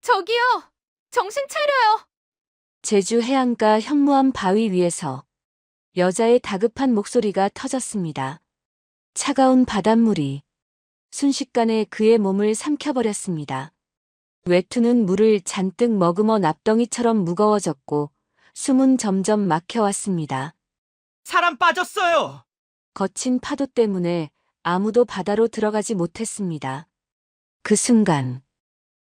저기요! 정신 차려요! 제주 해안가 현무암 바위 위에서 여자의 다급한 목소리가 터졌습니다. 차가운 바닷물이 순식간에 그의 몸을 삼켜버렸습니다. 외투는 물을 잔뜩 머금어 납덩이처럼 무거워졌고 숨은 점점 막혀왔습니다. 사람 빠졌어요! 거친 파도 때문에 아무도 바다로 들어가지 못했습니다. 그 순간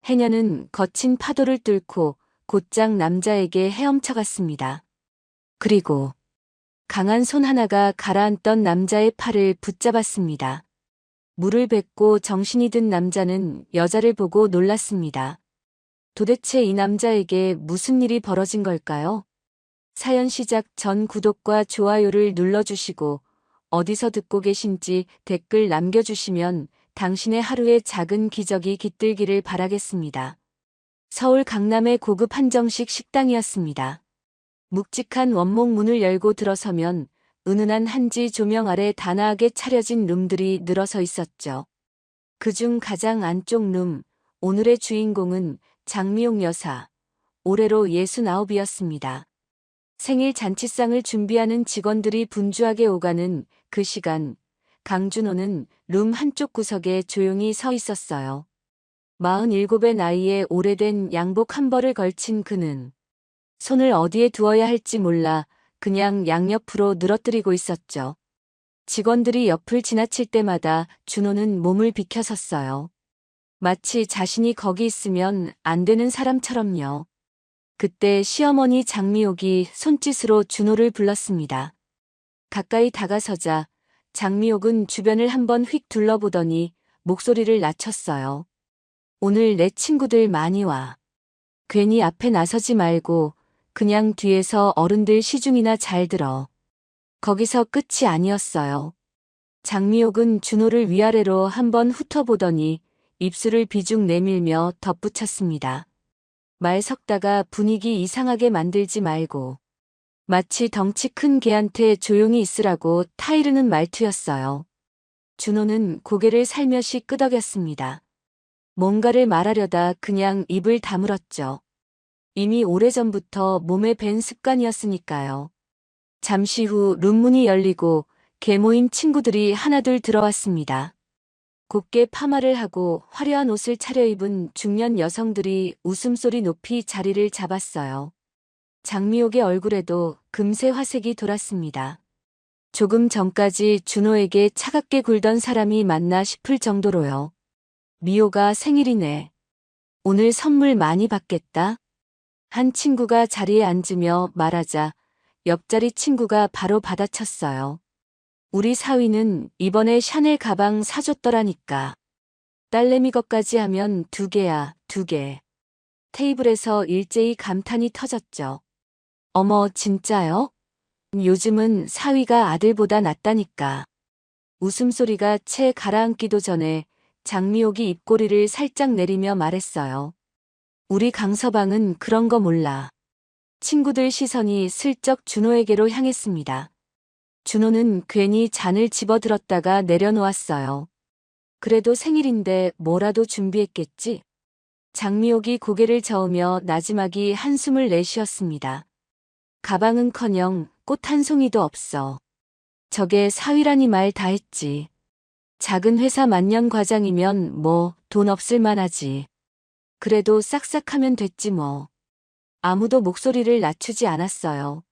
해녀는 거친 파도를 뚫고 곧장 남자에게 헤엄쳐갔습니다. 그리고 강한 손 하나가 가라앉던 남자의 팔을 붙잡았습니다. 물을 뱉고 정신이 든 남자는 여자를 보고 놀랐습니다. 도대체 이 남자에게 무슨 일이 벌어진 걸까요? 사연 시작 전 구독과 좋아요를 눌러주시고 어디서 듣고 계신지 댓글 남겨주시면 당신의 하루에 작은 기적이 깃들기를 바라겠습니다. 서울 강남의 고급 한정식 식당이었습니다. 묵직한 원목 문을 열고 들어서면 은은한 한지 조명 아래 단아하게 차려진 룸들이 늘어서 있었죠. 그중 가장 안쪽 룸, 오늘의 주인공은 장미옥 여사, 올해로 69이었습니다. 생일 잔치상을 준비하는 직원들이 분주하게 오가는 그 시간, 강준호는 룸 한쪽 구석에 조용히 서 있었어요. 47의 나이에 오래된 양복 한 벌을 걸친 그는 손을 어디에 두어야 할지 몰라 그냥 양옆으로 늘어뜨리고 있었죠. 직원들이 옆을 지나칠 때마다 준호는 몸을 비켜섰어요. 마치 자신이 거기 있으면 안 되는 사람처럼요. 그때 시어머니 장미옥이 손짓으로 준호를 불렀습니다. 가까이 다가서자 장미옥은 주변을 한번 휙 둘러보더니 목소리를 낮췄어요. 오늘 내 친구들 많이 와. 괜히 앞에 나서지 말고 그냥 뒤에서 어른들 시중이나 잘 들어. 거기서 끝이 아니었어요. 장미옥은 준호를 위아래로 한번 훑어보더니 입술을 비죽 내밀며 덧붙였습니다. 말 섞다가 분위기 이상하게 만들지 말고. 마치 덩치 큰 개한테 조용히 있으라고 타이르는 말투였어요. 준호는 고개를 살며시 끄덕였습니다. 뭔가를 말하려다 그냥 입을 다물었죠. 이미 오래전부터 몸에 밴 습관이었으니까요. 잠시 후 룸문이 열리고 개모임 친구들이 하나둘 들어왔습니다. 곱게 파마를 하고 화려한 옷을 차려입은 중년 여성들이 웃음소리 높이 자리를 잡았어요. 장미옥의 얼굴에도 금세 화색이 돌았습니다. 조금 전까지 준호에게 차갑게 굴던 사람이 맞나 싶을 정도로요. 미호가 생일이네. 오늘 선물 많이 받겠다. 한 친구가 자리에 앉으며 말하자 옆자리 친구가 바로 받아쳤어요. 우리 사위는 이번에 샤넬 가방 사줬더라니까. 딸내미 것까지 하면 2개야, 2개. 테이블에서 일제히 감탄이 터졌죠. 어머, 진짜요? 요즘은 사위가 아들보다 낫다니까. 웃음소리가 채 가라앉기도 전에 장미옥이 입꼬리를 살짝 내리며 말했어요. 우리 강서방은 그런 거 몰라. 친구들 시선이 슬쩍 준호에게로 향했습니다. 준호는 괜히 잔을 집어들었다가 내려놓았어요. 그래도 생일인데 뭐라도 준비했겠지? 장미옥이 고개를 저으며 나지막이 한숨을 내쉬었습니다. 가방은커녕 꽃 한 송이도 없어. 저게 사위라니 말 다 했지. 작은 회사 만년 과장이면 뭐 돈 없을 만하지. 그래도 싹싹하면 됐지 뭐. 아무도 목소리를 낮추지 않았어요.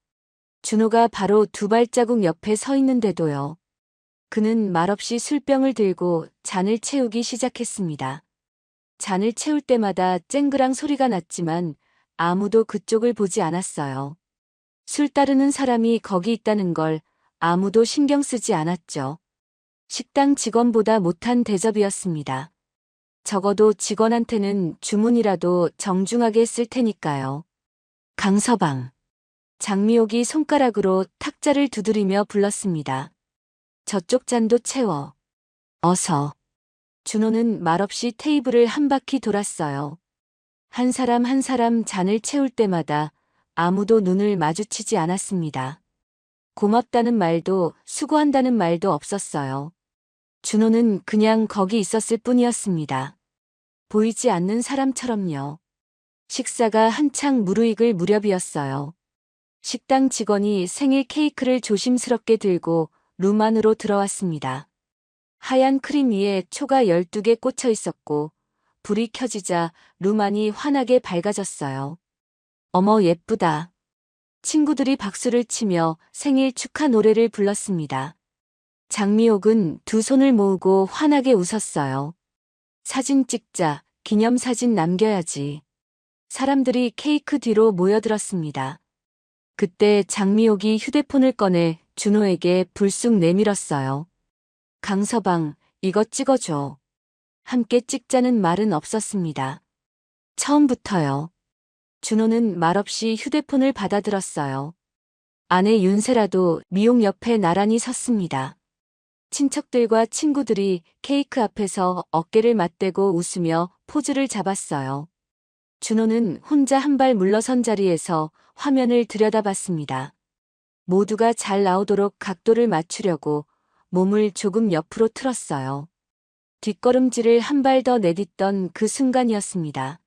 준호가 바로 2발자국 옆에 서 있는데도요. 그는 말없이 술병을 들고 잔을 채우기 시작했습니다. 잔을 채울 때마다 쨍그랑 소리가 났지만 아무도 그쪽을 보지 않았어요. 술 따르는 사람이 거기 있다는 걸 아무도 신경 쓰지 않았죠. 식당 직원보다 못한 대접이었습니다. 적어도 직원한테는 주문이라도 정중하게 쓸 테니까요. 강서방. 장미옥이 손가락으로 탁자를 두드리며 불렀습니다. 저쪽 잔도 채워. 어서. 준호는 말없이 테이블을 한 바퀴 돌았어요. 한 사람 한 사람 잔을 채울 때마다 아무도 눈을 마주치지 않았습니다. 고맙다는 말도 수고한다는 말도 없었어요. 준호는 그냥 거기 있었을 뿐이었습니다. 보이지 않는 사람처럼요. 식사가 한창 무르익을 무렵이었어요. 식당 직원이 생일 케이크를 조심스럽게 들고 룸 안으로 들어왔습니다. 하얀 크림 위에 초가 12개 꽂혀 있었고 불이 켜지자 룸 안이 환하게 밝아졌어요. 어머 예쁘다. 친구들이 박수를 치며 생일 축하 노래를 불렀습니다. 장미옥은 두 손을 모으고 환하게 웃었어요. 사진 찍자, 기념사진 남겨야지. 사람들이 케이크 뒤로 모여들었습니다. 그때 장미옥이 휴대폰을 꺼내 준호에게 불쑥 내밀었어요. 강서방, 이거 찍어줘. 함께 찍자는 말은 없었습니다. 처음부터요. 준호는 말없이 휴대폰을 받아들었어요. 아내 윤세라도 미옥 옆에 나란히 섰습니다. 친척들과 친구들이 케이크 앞에서 어깨를 맞대고 웃으며 포즈를 잡았어요. 준호는 혼자 한 발 물러선 자리에서 화면을 들여다봤습니다. 모두가 잘 나오도록 각도를 맞추려고 몸을 조금 옆으로 틀었어요. 뒷걸음질을 한 발 더 내딛던 그 순간이었습니다.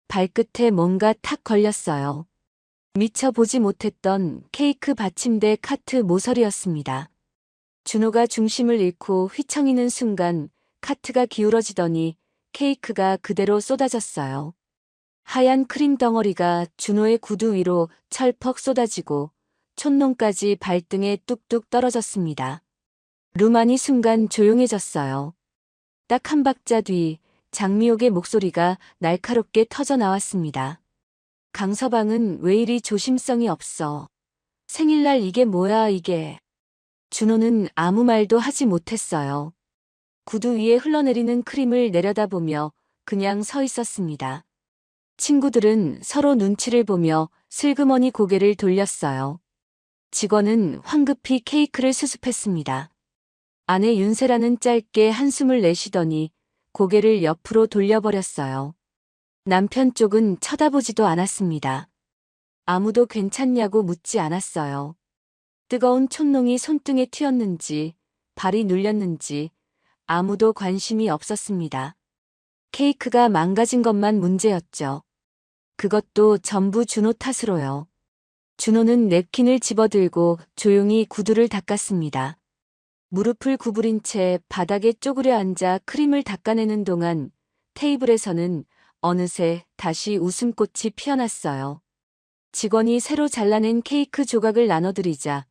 발끝에 뭔가 탁 걸렸어요. 미처 보지 못했던 케이크 받침대 카트 모서리였습니다. 준호가 중심을 잃고 휘청이는 순간 카트가 기울어지더니 케이크가 그대로 쏟아졌어요. 하얀 크림 덩어리가 준호의 구두 위로 철퍽 쏟아지고 촛농까지 발등에 뚝뚝 떨어졌습니다. 룸 안이 순간 조용해졌어요. 딱 한 박자 뒤 장미옥의 목소리가 날카롭게 터져 나왔습니다. 강서방은 왜 이리 조심성이 없어. 생일날 이게 뭐야 이게. 준호는 아무 말도 하지 못했어요. 구두 위에 흘러내리는 크림을 내려다보며 그냥 서 있었습니다. 친구들은 서로 눈치를 보며 슬그머니 고개를 돌렸어요. 직원은 황급히 케이크를 수습했습니다. 아내 윤세라는 짧게 한숨을 내쉬더니 고개를 옆으로 돌려버렸어요. 남편 쪽은 쳐다보지도 않았습니다. 아무도 괜찮냐고 묻지 않았어요. 뜨거운 촛농이 손등에 튀었는지 발이 눌렸는지 아무도 관심이 없었습니다. 케이크가 망가진 것만 문제였죠. 그것도 전부 준호 탓으로요. 준호는 냅킨을 집어들고 조용히 구두를 닦았습니다. 무릎을 구부린 채 바닥에 쪼그려 앉아 크림을 닦아내는 동안 테이블에서는 어느새 다시 웃음꽃이 피어났어요. 직원이 새로 잘라낸 케이크 조각을 나눠드리자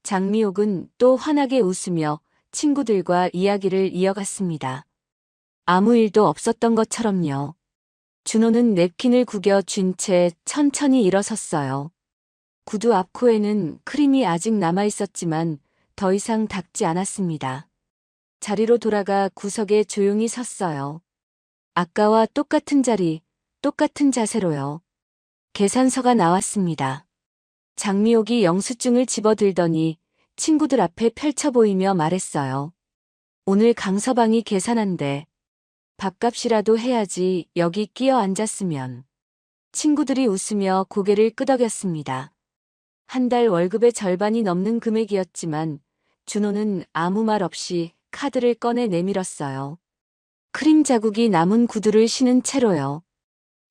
장미옥은 또 환하게 웃으며 친구들과 이야기를 이어갔습니다. 아무 일도 없었던 것처럼요. 준호는 냅킨을 구겨 쥔 채 천천히 일어섰어요. 구두 앞코에는 크림이 아직 남아있었지만 더 이상 닦지 않았습니다. 자리로 돌아가 구석에 조용히 섰어요. 아까와 똑같은 자리, 똑같은 자세로요. 계산서가 나왔습니다. 장미옥이 영수증을 집어들더니 친구들 앞에 펼쳐 보이며 말했어요. 오늘 강서방이 계산한대. 밥값이라도 해야지 여기 끼어 앉았으면. 친구들이 웃으며 고개를 끄덕였습니다. 한 달 월급의 절반이 넘는 금액이었지만 준호는 아무 말 없이 카드를 꺼내 내밀었어요. 크림 자국이 남은 구두를 신은 채로요.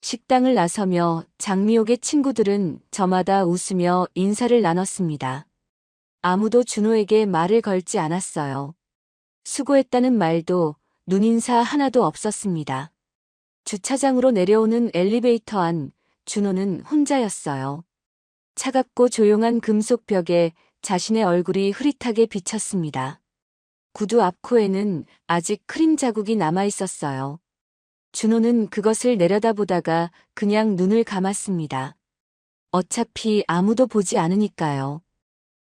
식당을 나서며 장미옥의 친구들은 저마다 웃으며 인사를 나눴습니다. 아무도 준호에게 말을 걸지 않았어요. 수고했다는 말도 눈인사 하나도 없었습니다. 주차장으로 내려오는 엘리베이터 안 준호는 혼자였어요. 차갑고 조용한 금속 벽에 자신의 얼굴이 흐릿하게 비쳤습니다. 구두 앞코에는 아직 크림 자국이 남아 있었어요. 준호는 그것을 내려다보다가 그냥 눈을 감았습니다. 어차피 아무도 보지 않으니까요.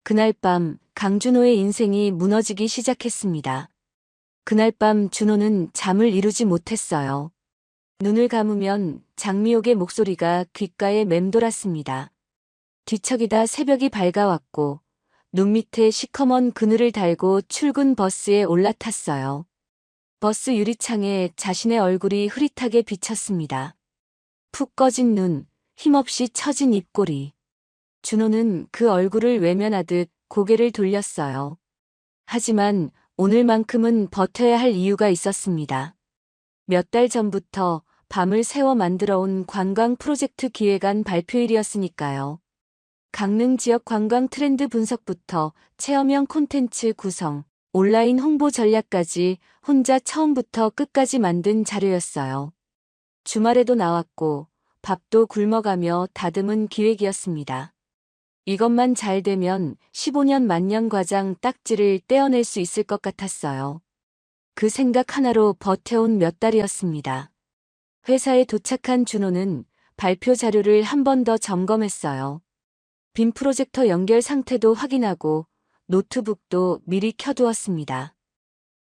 그날 밤 강준호의 인생이 무너지기 시작했습니다. 그날 밤 준호는 잠을 이루지 못했어요. 눈을 감으면 장미옥의 목소리가 귓가에 맴돌았습니다. 뒤척이다 새벽이 밝아왔고 눈 밑에 시커먼 그늘을 달고 출근 버스에 올라탔어요. 버스 유리창에 자신의 얼굴이 흐릿하게 비쳤습니다. 푹 꺼진 눈, 힘없이 처진 입꼬리. 준호는 그 얼굴을 외면하듯 고개를 돌렸어요. 하지만 오늘만큼은 버텨야 할 이유가 있었습니다. 몇 달 전부터 밤을 새워 만들어온 관광 프로젝트 기획안 발표일이었으니까요. 강릉 지역 관광 트렌드 분석부터 체험형 콘텐츠 구성, 온라인 홍보 전략까지 혼자 처음부터 끝까지 만든 자료였어요. 주말에도 나왔고 밥도 굶어가며 다듬은 기획이었습니다. 이것만 잘 되면 15년 만년과장 딱지를 떼어낼 수 있을 것 같았어요. 그 생각 하나로 버텨온 몇 달이었습니다. 회사에 도착한 준호는 발표 자료를 한 번 더 점검했어요. 빔 프로젝터 연결 상태도 확인하고 노트북도 미리 켜두었습니다.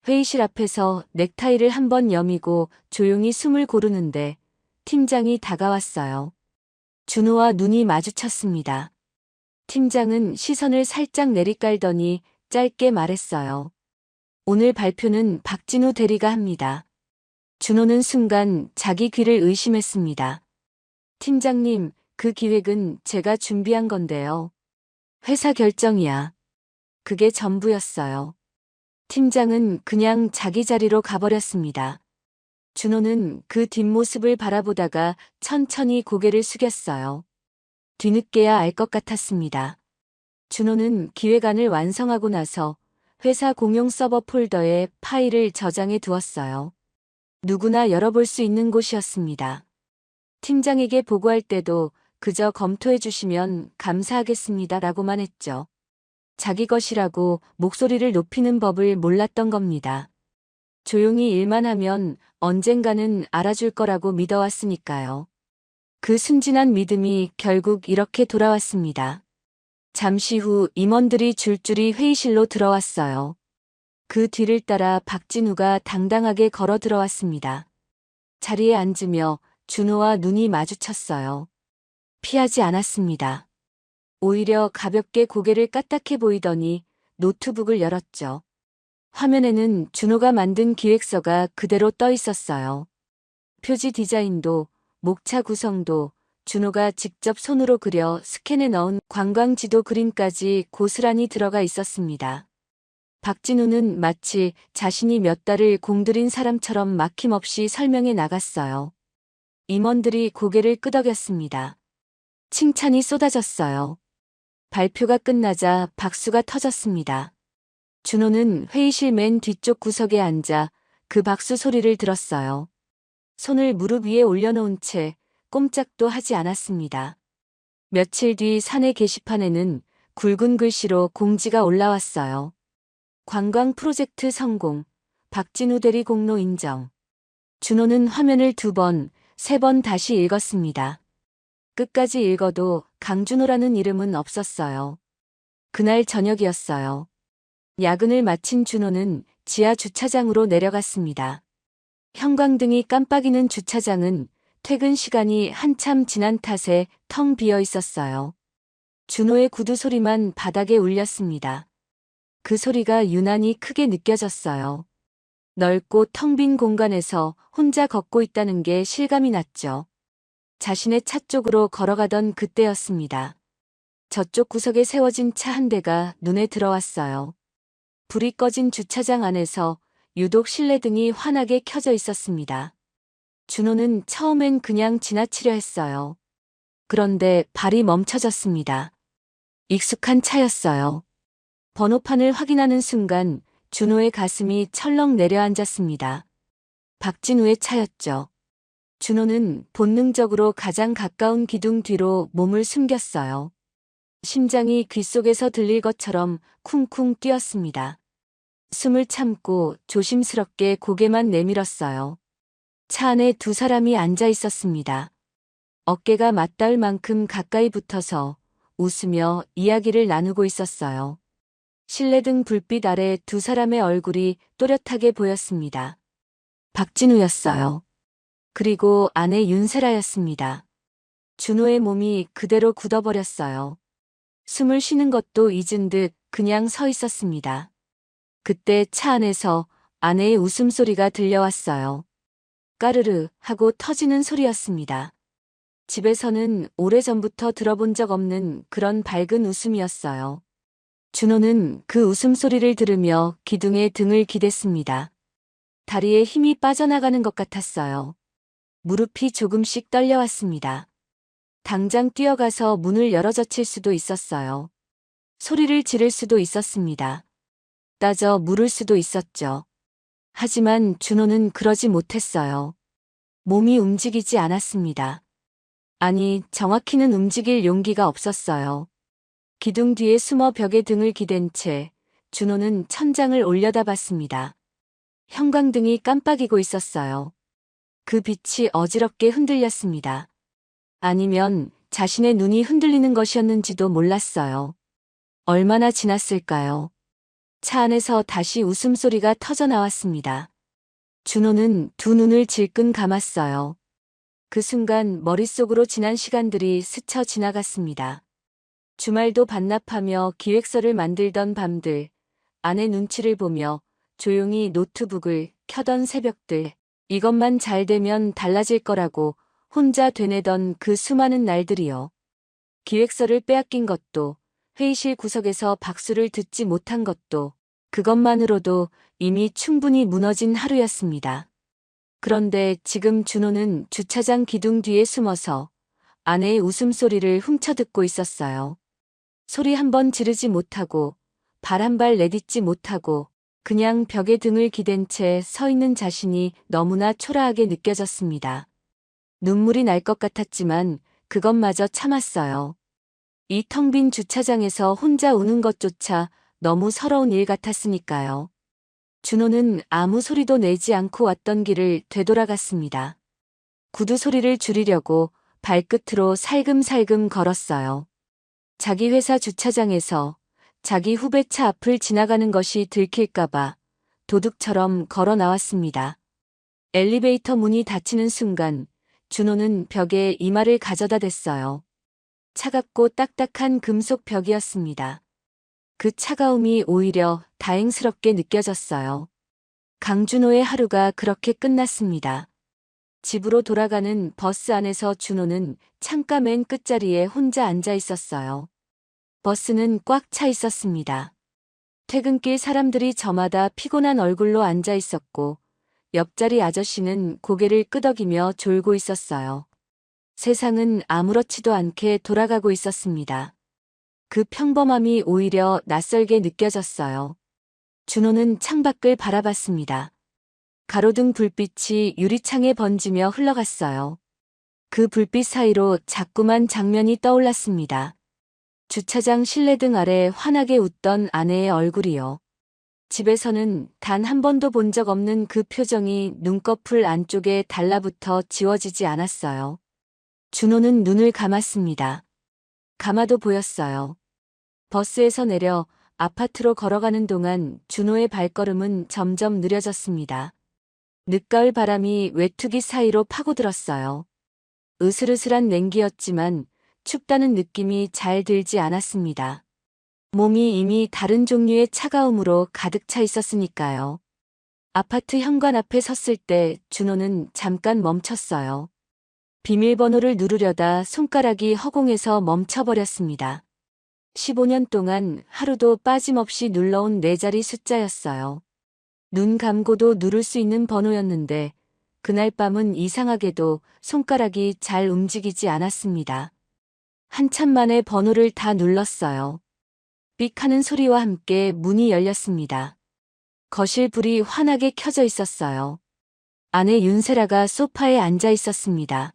회의실 앞에서 넥타이를 한 번 여미고 조용히 숨을 고르는데 팀장이 다가왔어요. 준호와 눈이 마주쳤습니다. 팀장은 시선을 살짝 내리깔더니 짧게 말했어요. 오늘 발표는 박진우 대리가 합니다. 준호는 순간 자기 귀를 의심했습니다. 팀장님, 그 기획은 제가 준비한 건데요. 회사 결정이야. 그게 전부였어요. 팀장은 그냥 자기 자리로 가버렸습니다. 준호는 그 뒷모습을 바라보다가 천천히 고개를 숙였어요. 뒤늦게야 알 것 같았습니다. 준호는 기획안을 완성하고 나서 회사 공용 서버 폴더에 파일을 저장해 두었어요. 누구나 열어볼 수 있는 곳이었습니다. 팀장에게 보고할 때도 그저 검토해 주시면 감사하겠습니다 라고만 했죠. 자기 것이라고 목소리를 높이는 법을 몰랐던 겁니다. 조용히 일만 하면 언젠가는 알아줄 거라고 믿어왔으니까요. 그 순진한 믿음이 결국 이렇게 돌아왔습니다. 잠시 후 임원들이 줄줄이 회의실로 들어왔어요. 그 뒤를 따라 박진우가 당당하게 걸어 들어왔습니다. 자리에 앉으며 준호와 눈이 마주쳤어요. 피하지 않았습니다. 오히려 가볍게 고개를 까딱해 보이더니 노트북을 열었죠. 화면에는 준호가 만든 기획서가 그대로 떠 있었어요. 표지 디자인도 목차 구성도 준호가 직접 손으로 그려 스캔해 넣은 관광지도 그림까지 고스란히 들어가 있었습니다. 박진우는 마치 자신이 몇 달을 공들인 사람처럼 막힘없이 설명해 나갔어요. 임원들이 고개를 끄덕였습니다. 칭찬이 쏟아졌어요. 발표가 끝나자 박수가 터졌습니다. 준호는 회의실 맨 뒤쪽 구석에 앉아 그 박수 소리를 들었어요. 손을 무릎 위에 올려놓은 채 꼼짝도 하지 않았습니다. 며칠 뒤 사내 게시판에는 굵은 글씨로 공지가 올라왔어요. 관광 프로젝트 성공, 박진우 대리 공로 인정. 준호는 화면을 2번, 3번 다시 읽었습니다. 끝까지 읽어도 강준호라는 이름은 없었어요. 그날 저녁이었어요. 야근을 마친 준호는 지하 주차장으로 내려갔습니다. 형광등이 깜빡이는 주차장은 퇴근 시간이 한참 지난 탓에 텅 비어 있었어요. 준호의 구두 소리만 바닥에 울렸습니다. 그 소리가 유난히 크게 느껴졌어요. 넓고 텅 빈 공간에서 혼자 걷고 있다는 게 실감이 났죠. 자신의 차 쪽으로 걸어가던 그때였습니다. 저쪽 구석에 세워진 차 한 대가 눈에 들어왔어요. 불이 꺼진 주차장 안에서 유독 실내등이 환하게 켜져 있었습니다. 준호는 처음엔 그냥 지나치려 했어요. 그런데 발이 멈춰졌습니다. 익숙한 차였어요. 번호판을 확인하는 순간 준호의 가슴이 철렁 내려앉았습니다. 박진우의 차였죠. 준호는 본능적으로 가장 가까운 기둥 뒤로 몸을 숨겼어요. 심장이 귓속에서 들릴 것처럼 쿵쿵 뛰었습니다. 숨을 참고 조심스럽게 고개만 내밀었어요. 차 안에 2사람이 앉아 있었습니다. 어깨가 맞닿을 만큼 가까이 붙어서 웃으며 이야기를 나누고 있었어요. 실내등 불빛 아래 2사람의 얼굴이 또렷하게 보였습니다. 박진우였어요. 그리고 아내 윤세라였습니다. 준호의 몸이 그대로 굳어버렸어요. 숨을 쉬는 것도 잊은 듯 그냥 서 있었습니다. 그때 차 안에서 아내의 웃음소리가 들려왔어요. 까르르 하고 터지는 소리였습니다. 집에서는 오래전부터 들어본 적 없는 그런 밝은 웃음이었어요. 준호는 그 웃음소리를 들으며 기둥에 등을 기댔습니다. 다리에 힘이 빠져나가는 것 같았어요. 무릎이 조금씩 떨려왔습니다. 당장 뛰어가서 문을 열어젖힐 수도 있었어요. 소리를 지를 수도 있었습니다. 따져 물을 수도 있었죠. 하지만 준호는 그러지 못했어요. 몸이 움직이지 않았습니다. 아니, 정확히는 움직일 용기가 없었어요. 기둥 뒤에 숨어 벽에 등을 기댄 채 준호는 천장을 올려다봤습니다. 형광등이 깜빡이고 있었어요. 그 빛이 어지럽게 흔들렸습니다. 아니면 자신의 눈이 흔들리는 것이었는지도 몰랐어요. 얼마나 지났을까요? 차 안에서 다시 웃음소리가 터져 나왔습니다. 준호는 두 눈을 질끈 감았어요. 그 순간 머릿속으로 지난 시간들이 스쳐 지나갔습니다. 주말도 반납하며 기획서를 만들던 밤들, 아내 눈치를 보며 조용히 노트북을 켜던 새벽들, 이것만 잘 되면 달라질 거라고 혼자 되뇌던 그 수많은 날들이요. 기획서를 빼앗긴 것도, 회의실 구석에서 박수를 듣지 못한 것도, 그것만으로도 이미 충분히 무너진 하루였습니다. 그런데 지금 준호는 주차장 기둥 뒤에 숨어서 아내의 웃음소리를 훔쳐듣고 있었어요. 소리 한 번 지르지 못하고, 발 한 발 내딛지 못하고, 그냥 벽에 등을 기댄 채 서 있는 자신이 너무나 초라하게 느껴졌습니다. 눈물이 날 것 같았지만 그것마저 참았어요. 이 텅 빈 주차장에서 혼자 우는 것조차 너무 서러운 일 같았으니까요. 준호는 아무 소리도 내지 않고 왔던 길을 되돌아갔습니다. 구두 소리를 줄이려고 발끝으로 살금살금 걸었어요. 자기 회사 주차장에서 자기 후배차 앞을 지나가는 것이 들킬까봐 도둑처럼 걸어 나왔습니다. 엘리베이터 문이 닫히는 순간 준호는 벽에 이마를 가져다 댔어요. 차갑고 딱딱한 금속 벽이었습니다. 그 차가움이 오히려 다행스럽게 느껴졌어요. 강준호의 하루가 그렇게 끝났습니다. 집으로 돌아가는 버스 안에서 준호는 창가 맨 끝자리에 혼자 앉아 있었어요. 버스는 꽉 차 있었습니다. 퇴근길 사람들이 저마다 피곤한 얼굴로 앉아 있었고 옆자리 아저씨는 고개를 끄덕이며 졸고 있었어요. 세상은 아무렇지도 않게 돌아가고 있었습니다. 그 평범함이 오히려 낯설게 느껴졌어요. 준호는 창밖을 바라봤습니다. 가로등 불빛이 유리창에 번지며 흘러갔어요. 그 불빛 사이로 자꾸만 장면이 떠올랐습니다. 주차장 실내등 아래 환하게 웃던 아내의 얼굴이요. 집에서는 단 한 번도 본 적 없는 그 표정이 눈꺼풀 안쪽에 달라붙어 지워지지 않았어요. 준호는 눈을 감았습니다. 감아도 보였어요. 버스에서 내려 아파트로 걸어가는 동안 준호의 발걸음은 점점 느려졌습니다. 늦가을 바람이 외투기 사이로 파고들었어요. 으슬으슬한 냉기였지만 춥다는 느낌이 잘 들지 않았습니다. 몸이 이미 다른 종류의 차가움으로 가득 차 있었으니까요. 아파트 현관 앞에 섰을 때 준호는 잠깐 멈췄어요. 비밀번호를 누르려다 손가락이 허공에서 멈춰버렸습니다. 15년 동안 하루도 빠짐없이 눌러온 4자리 숫자였어요. 눈 감고도 누를 수 있는 번호였는데 그날 밤은 이상하게도 손가락이 잘 움직이지 않았습니다. 한참 만에 번호를 다 눌렀어요. 삑 하는 소리와 함께 문이 열렸습니다. 거실 불이 환하게 켜져 있었어요. 아내 윤세라가 소파에 앉아 있었습니다.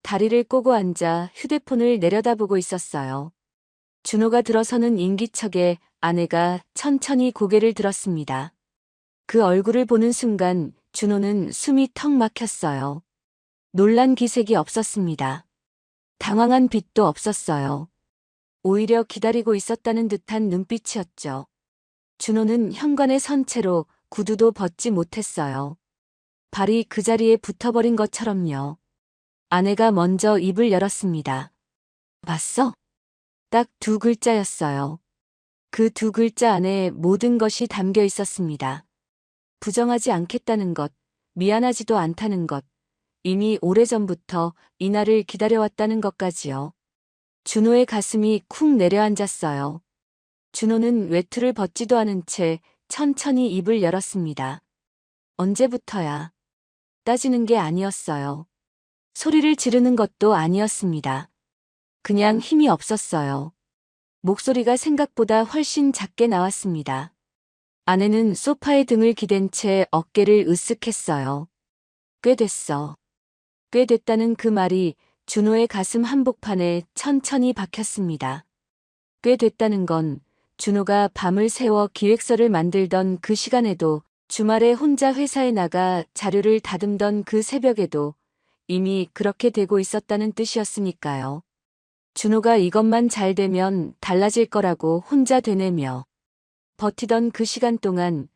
다리를 꼬고 앉아 휴대폰을 내려다보고 있었어요. 준호가 들어서는 인기척에 아내가 천천히 고개를 들었습니다. 그 얼굴을 보는 순간 준호는 숨이 턱 막혔어요. 놀란 기색이 없었습니다. 당황한 빛도 없었어요. 오히려 기다리고 있었다는 듯한 눈빛이었죠. 준호는 현관에 선 채로 구두도 벗지 못했어요. 발이 그 자리에 붙어버린 것처럼요. 아내가 먼저 입을 열었습니다. 봤어? 딱 2글자였어요. 그 2글자 안에 모든 것이 담겨 있었습니다. 부정하지 않겠다는 것, 미안하지도 않다는 것, 이미 오래전부터 이날을 기다려왔다는 것까지요. 준호의 가슴이 쿵 내려앉았어요. 준호는 외투를 벗지도 않은 채 천천히 입을 열었습니다. 언제부터야? 따지는 게 아니었어요. 소리를 지르는 것도 아니었습니다. 그냥 힘이 없었어요. 목소리가 생각보다 훨씬 작게 나왔습니다. 아내는 소파에 등을 기댄 채 어깨를 으쓱했어요. 꽤 됐어. 꽤 됐다는 그 말이 준호의 가슴 한복판에 천천히 박혔습니다. 꽤 됐다는 건 준호가 밤을 새워 기획서를 만들던 그 시간에도, 주말에 혼자 회사에 나가 자료를 다듬던 그 새벽에도 이미 그렇게 되고 있었다는 뜻이었으니까요. 준호가 이것만 잘 되면 달라질 거라고 혼자 되뇌며 버티던 그 시간 동안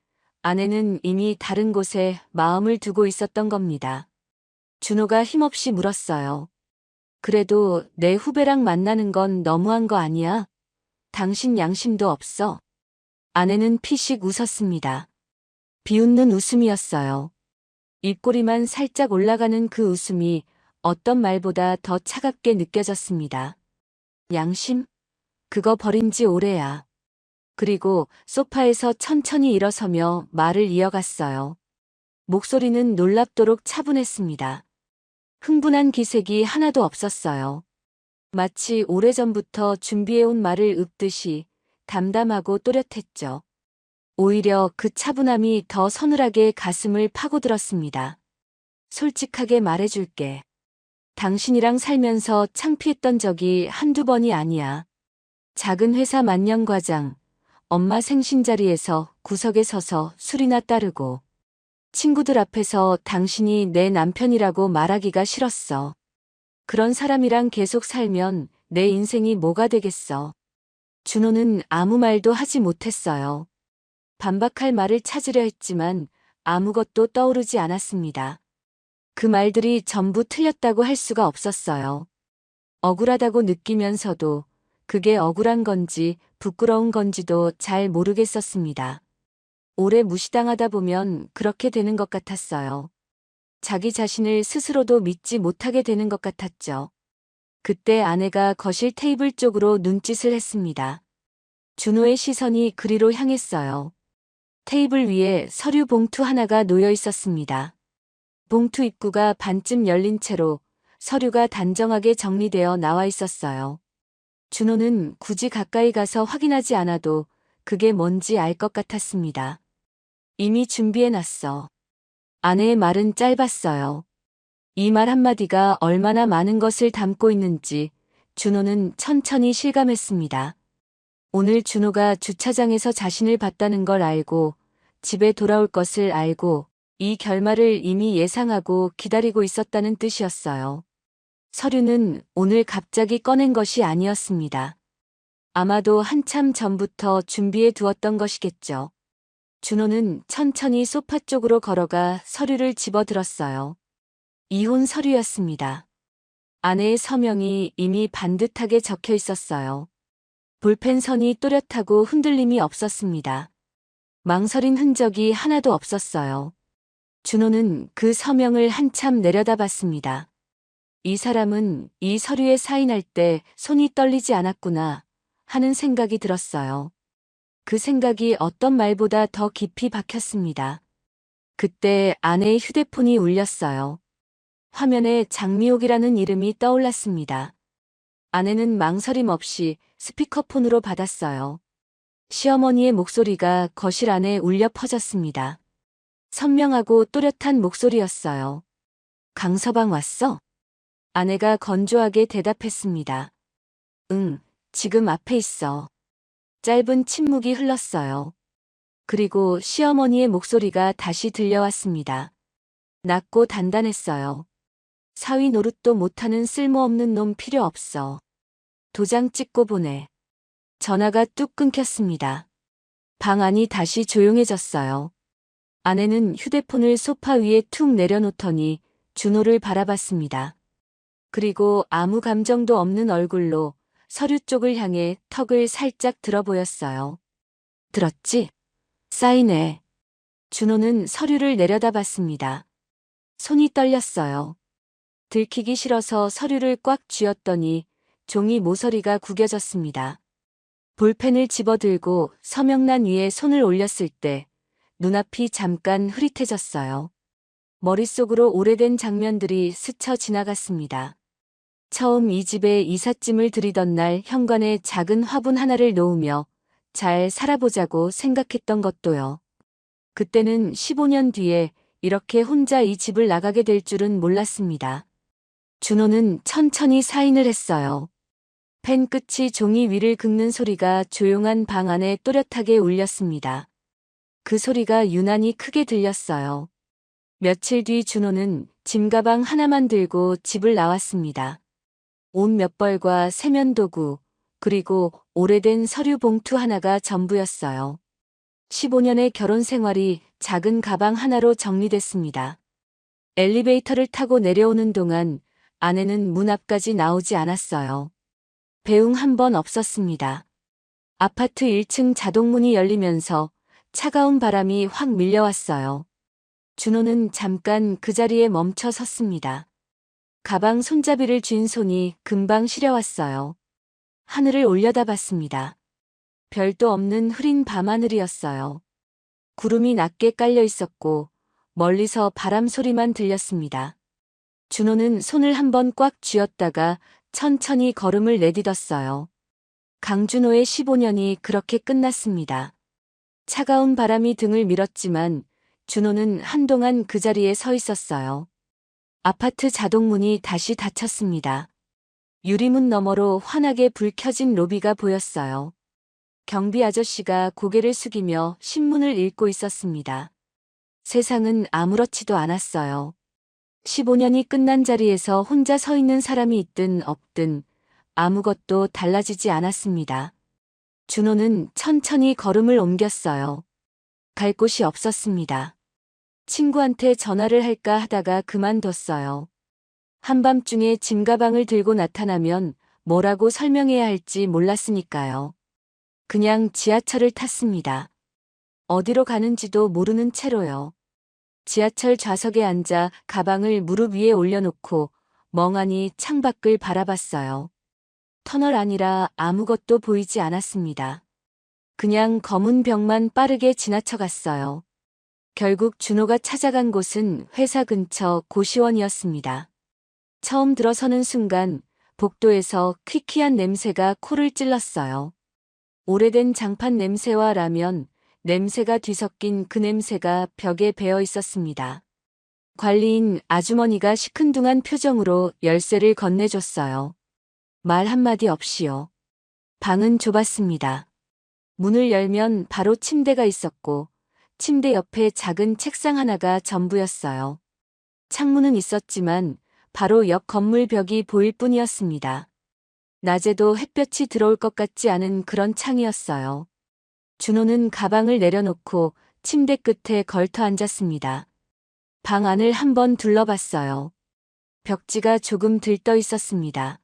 아내는 이미 다른 곳에 마음을 두고 있었던 겁니다. 준호가 힘없이 물었어요. 그래도 내 후배랑 만나는 건 너무한 거 아니야? 당신 양심도 없어? 아내는 피식 웃었습니다. 비웃는 웃음이었어요. 입꼬리만 살짝 올라가는 그 웃음이 어떤 말보다 더 차갑게 느껴졌습니다. 양심? 그거 버린 지 오래야. 그리고 소파에서 천천히 일어서며 말을 이어갔어요. 목소리는 놀랍도록 차분했습니다. 흥분한 기색이 하나도 없었어요. 마치 오래전부터 준비해온 말을 읊듯이 담담하고 또렷했죠. 오히려 그 차분함이 더 서늘하게 가슴을 파고들었습니다. 솔직하게 말해줄게. 당신이랑 살면서 창피했던 적이 한두 번이 아니야. 작은 회사 만년과장, 엄마 생신 자리에서 구석에 서서 술이나 따르고, 친구들 앞에서 당신이 내 남편이라고 말하기가 싫었어. 그런 사람이랑 계속 살면 내 인생이 뭐가 되겠어. 준호는 아무 말도 하지 못했어요. 반박할 말을 찾으려 했지만 아무것도 떠오르지 않았습니다. 그 말들이 전부 틀렸다고 할 수가 없었어요. 억울하다고 느끼면서도 그게 억울한 건지 부끄러운 건지도 잘 모르겠었습니다. 오래 무시당하다 보면 그렇게 되는 것 같았어요. 자기 자신을 스스로도 믿지 못하게 되는 것 같았죠. 그때 아내가 거실 테이블 쪽으로 눈짓을 했습니다. 준호의 시선이 그리로 향했어요. 테이블 위에 서류 봉투 하나가 놓여 있었습니다. 봉투 입구가 반쯤 열린 채로 서류가 단정하게 정리되어 나와 있었어요. 준호는 굳이 가까이 가서 확인하지 않아도 그게 뭔지 알 것 같았습니다. 이미 준비해놨어. 아내의 말은 짧았어요. 이 말 한마디가 얼마나 많은 것을 담고 있는지 준호는 천천히 실감했습니다. 오늘 준호가 주차장에서 자신을 봤다는 걸 알고 집에 돌아올 것을 알고 이 결말을 이미 예상하고 기다리고 있었다는 뜻이었어요. 서류는 오늘 갑자기 꺼낸 것이 아니었습니다. 아마도 한참 전부터 준비해 두었던 것이겠죠. 준호는 천천히 소파 쪽으로 걸어가 서류를 집어들었어요. 이혼 서류였습니다. 아내의 서명이 이미 반듯하게 적혀 있었어요. 볼펜선이 또렷하고 흔들림이 없었습니다. 망설인 흔적이 하나도 없었어요. 준호는 그 서명을 한참 내려다봤습니다. 이 사람은 이 서류에 사인할 때 손이 떨리지 않았구나 하는 생각이 들었어요. 그 생각이 어떤 말보다 더 깊이 박혔습니다. 그때 아내의 휴대폰이 울렸어요. 화면에 장미옥이라는 이름이 떠올랐습니다. 아내는 망설임 없이 스피커폰으로 받았어요. 시어머니의 목소리가 거실 안에 울려 퍼졌습니다. 선명하고 또렷한 목소리였어요. 강서방 왔어? 아내가 건조하게 대답했습니다. 응, 지금 앞에 있어. 짧은 침묵이 흘렀어요. 그리고 시어머니의 목소리가 다시 들려왔습니다. 낮고 단단했어요. 사위 노릇도 못하는 쓸모없는 놈 필요 없어. 도장 찍고 보내. 전화가 뚝 끊겼습니다. 방 안이 다시 조용해졌어요. 아내는 휴대폰을 소파 위에 툭 내려놓더니 준호를 바라봤습니다. 그리고 아무 감정도 없는 얼굴로 서류 쪽을 향해 턱을 살짝 들어 보였어요. 들었지? 사인해. 준호는 서류를 내려다봤습니다. 손이 떨렸어요. 들키기 싫어서 서류를 꽉 쥐었더니 종이 모서리가 구겨졌습니다. 볼펜을 집어들고 서명란 위에 손을 올렸을 때 눈앞이 잠깐 흐릿해졌어요. 머릿속으로 오래된 장면들이 스쳐 지나갔습니다. 처음 이 집에 이삿짐을 들이던 날 현관에 작은 화분 하나를 놓으며 잘 살아보자고 생각했던 것도요. 그때는 15년 뒤에 이렇게 혼자 이 집을 나가게 될 줄은 몰랐습니다. 준호는 천천히 사인을 했어요. 펜 끝이 종이 위를 긁는 소리가 조용한 방 안에 또렷하게 울렸습니다. 그 소리가 유난히 크게 들렸어요. 며칠 뒤 준호는 짐가방 하나만 들고 집을 나왔습니다. 옷 몇 벌과 세면도구, 그리고 오래된 서류 봉투 하나가 전부였어요. 15년의 결혼 생활이 작은 가방 하나로 정리됐습니다. 엘리베이터를 타고 내려오는 동안 아내는 문 앞까지 나오지 않았어요. 배웅 한 번 없었습니다. 아파트 1층 자동문이 열리면서 차가운 바람이 확 밀려왔어요. 준호는 잠깐 그 자리에 멈춰 섰습니다. 가방 손잡이를 쥔 손이 금방 시려왔어요. 하늘을 올려다봤습니다. 별도 없는 흐린 밤하늘이었어요. 구름이 낮게 깔려 있었고 멀리서 바람 소리만 들렸습니다. 준호는 손을 한번 꽉 쥐었다가 천천히 걸음을 내딛었어요. 강준호의 15년이 그렇게 끝났습니다. 차가운 바람이 등을 밀었지만 준호는 한동안 그 자리에 서 있었어요. 아파트 자동문이 다시 닫혔습니다. 유리문 너머로 환하게 불 켜진 로비가 보였어요. 경비 아저씨가 고개를 숙이며 신문을 읽고 있었습니다. 세상은 아무렇지도 않았어요. 15년이 끝난 자리에서 혼자 서 있는 사람이 있든 없든 아무것도 달라지지 않았습니다. 준호는 천천히 걸음을 옮겼어요. 갈 곳이 없었습니다. 친구한테 전화를 할까 하다가 그만뒀어요. 한밤중에 짐가방을 들고 나타나면 뭐라고 설명해야 할지 몰랐으니까요. 그냥 지하철을 탔습니다. 어디로 가는지도 모르는 채로요. 지하철 좌석에 앉아 가방을 무릎 위에 올려놓고 멍하니 창밖을 바라봤어요. 터널 아니라 아무것도 보이지 않았습니다. 그냥 검은 벽만 빠르게 지나쳐갔어요. 결국 준호가 찾아간 곳은 회사 근처 고시원이었습니다. 처음 들어서는 순간 복도에서 퀴퀴한 냄새가 코를 찔렀어요. 오래된 장판 냄새와 라면, 냄새가 뒤섞인 그 냄새가 벽에 배어 있었습니다. 관리인 아주머니가 시큰둥한 표정으로 열쇠를 건네줬어요. 말 한마디 없이요. 방은 좁았습니다. 문을 열면 바로 침대가 있었고 침대 옆에 작은 책상 하나가 전부였어요. 창문은 있었지만 바로 옆 건물 벽이 보일 뿐이었습니다. 낮에도 햇볕이 들어올 것 같지 않은 그런 창이었어요. 준호는 가방을 내려놓고 침대 끝에 걸터 앉았습니다. 방 안을 한번 둘러봤어요. 벽지가 조금 들떠 있었습니다.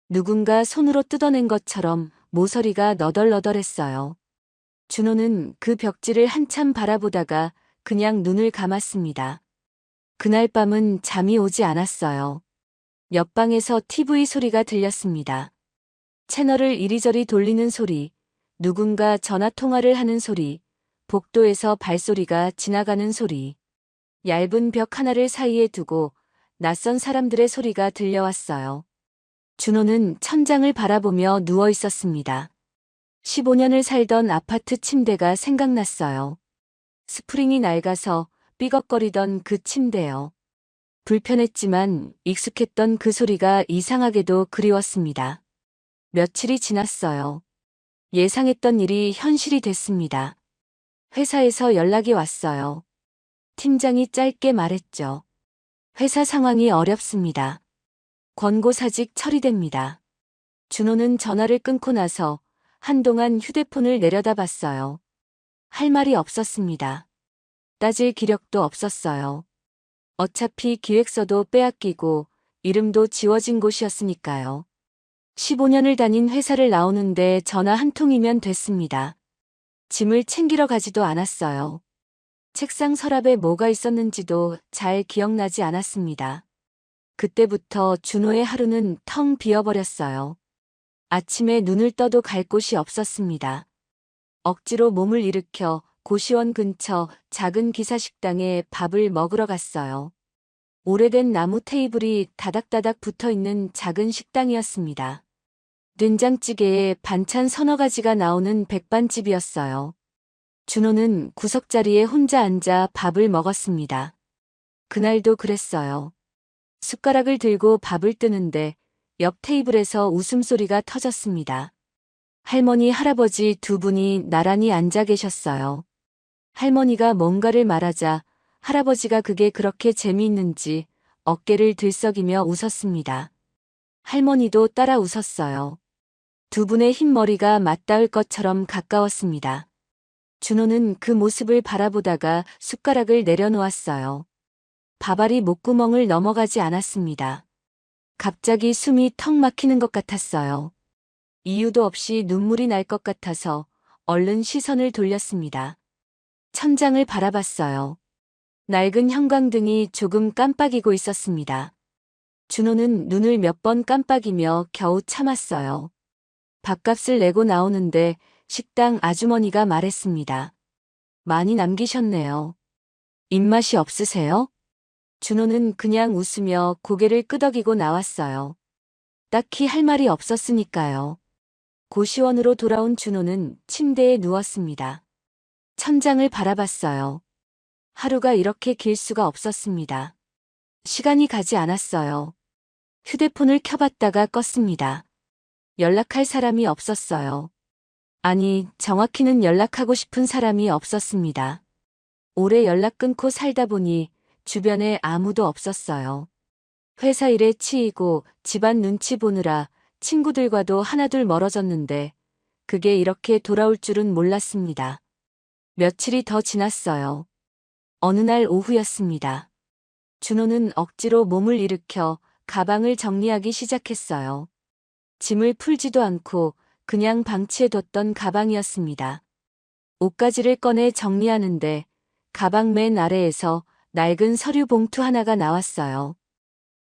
누군가 손으로 뜯어낸 것처럼 모서리가 너덜너덜했어요. 준호는 그 벽지를 한참 바라보다가 그냥 눈을 감았습니다. 그날 밤은 잠이 오지 않았어요. 옆방에서 TV 소리가 들렸습니다. 채널을 이리저리 돌리는 소리, 누군가 전화 통화를 하는 소리, 복도에서 발소리가 지나가는 소리. 얇은 벽 하나를 사이에 두고 낯선 사람들의 소리가 들려왔어요. 준호는 천장을 바라보며 누워 있었습니다. 15년을 살던 아파트 침대가 생각났어요. 스프링이 낡아서 삐걱거리던 그 침대요. 불편했지만 익숙했던 그 소리가 이상하게도 그리웠습니다. 며칠이 지났어요. 예상했던 일이 현실이 됐습니다. 회사에서 연락이 왔어요. 팀장이 짧게 말했죠. 회사 상황이 어렵습니다. 권고사직 처리됩니다. 준호는 전화를 끊고 나서 한동안 휴대폰을 내려다봤어요. 할 말이 없었습니다. 따질 기력도 없었어요. 어차피 기획서도 빼앗기고 이름도 지워진 곳이었으니까요. 15년을 다닌 회사를 나오는데 전화 한 통이면 됐습니다. 짐을 챙기러 가지도 않았어요. 책상 서랍에 뭐가 있었는지도 잘 기억나지 않았습니다. 그때부터 준호의 하루는 텅 비어버렸어요. 아침에 눈을 떠도 갈 곳이 없었습니다. 억지로 몸을 일으켜 고시원 근처 작은 기사식당에 밥을 먹으러 갔어요. 오래된 나무 테이블이 다닥다닥 붙어 있는 작은 식당이었습니다. 된장찌개에 반찬 서너 가지가 나오는 백반집이었어요. 준호는 구석자리에 혼자 앉아 밥을 먹었습니다. 그날도 그랬어요. 숟가락을 들고 밥을 뜨는데 옆 테이블에서 웃음소리가 터졌습니다. 할머니, 할아버지 두 분이 나란히 앉아 계셨어요. 할머니가 뭔가를 말하자 할아버지가 그게 그렇게 재미있는지 어깨를 들썩이며 웃었습니다. 할머니도 따라 웃었어요. 두 분의 흰머리가 맞닿을 것처럼 가까웠습니다. 준호는 그 모습을 바라보다가 숟가락을 내려놓았어요. 밥알이 목구멍을 넘어가지 않았습니다. 갑자기 숨이 턱 막히는 것 같았어요. 이유도 없이 눈물이 날 것 같아서 얼른 시선을 돌렸습니다. 천장을 바라봤어요. 낡은 형광등이 조금 깜빡이고 있었습니다. 준호는 눈을 몇 번 깜빡이며 겨우 참았어요. 밥값을 내고 나오는데 식당 아주머니가 말했습니다. 많이 남기셨네요. 입맛이 없으세요? 준호는 그냥 웃으며 고개를 끄덕이고 나왔어요. 딱히 할 말이 없었으니까요. 고시원으로 돌아온 준호는 침대에 누웠습니다. 천장을 바라봤어요. 하루가 이렇게 길 수가 없었습니다. 시간이 가지 않았어요. 휴대폰을 켜봤다가 껐습니다. 연락할 사람이 없었어요. 아니, 정확히는 연락하고 싶은 사람이 없었습니다. 오래 연락 끊고 살다 보니 주변에 아무도 없었어요. 회사 일에 치이고 집안 눈치 보느라 친구들과도 하나둘 멀어졌는데 그게 이렇게 돌아올 줄은 몰랐습니다. 며칠이 더 지났어요. 어느 날 오후였습니다. 준호는 억지로 몸을 일으켜 가방을 정리하기 시작했어요. 짐을 풀지도 않고 그냥 방치해뒀던 가방이었습니다. 옷가지를 꺼내 정리하는데 가방 맨 아래에서 낡은 서류 봉투 하나가 나왔어요.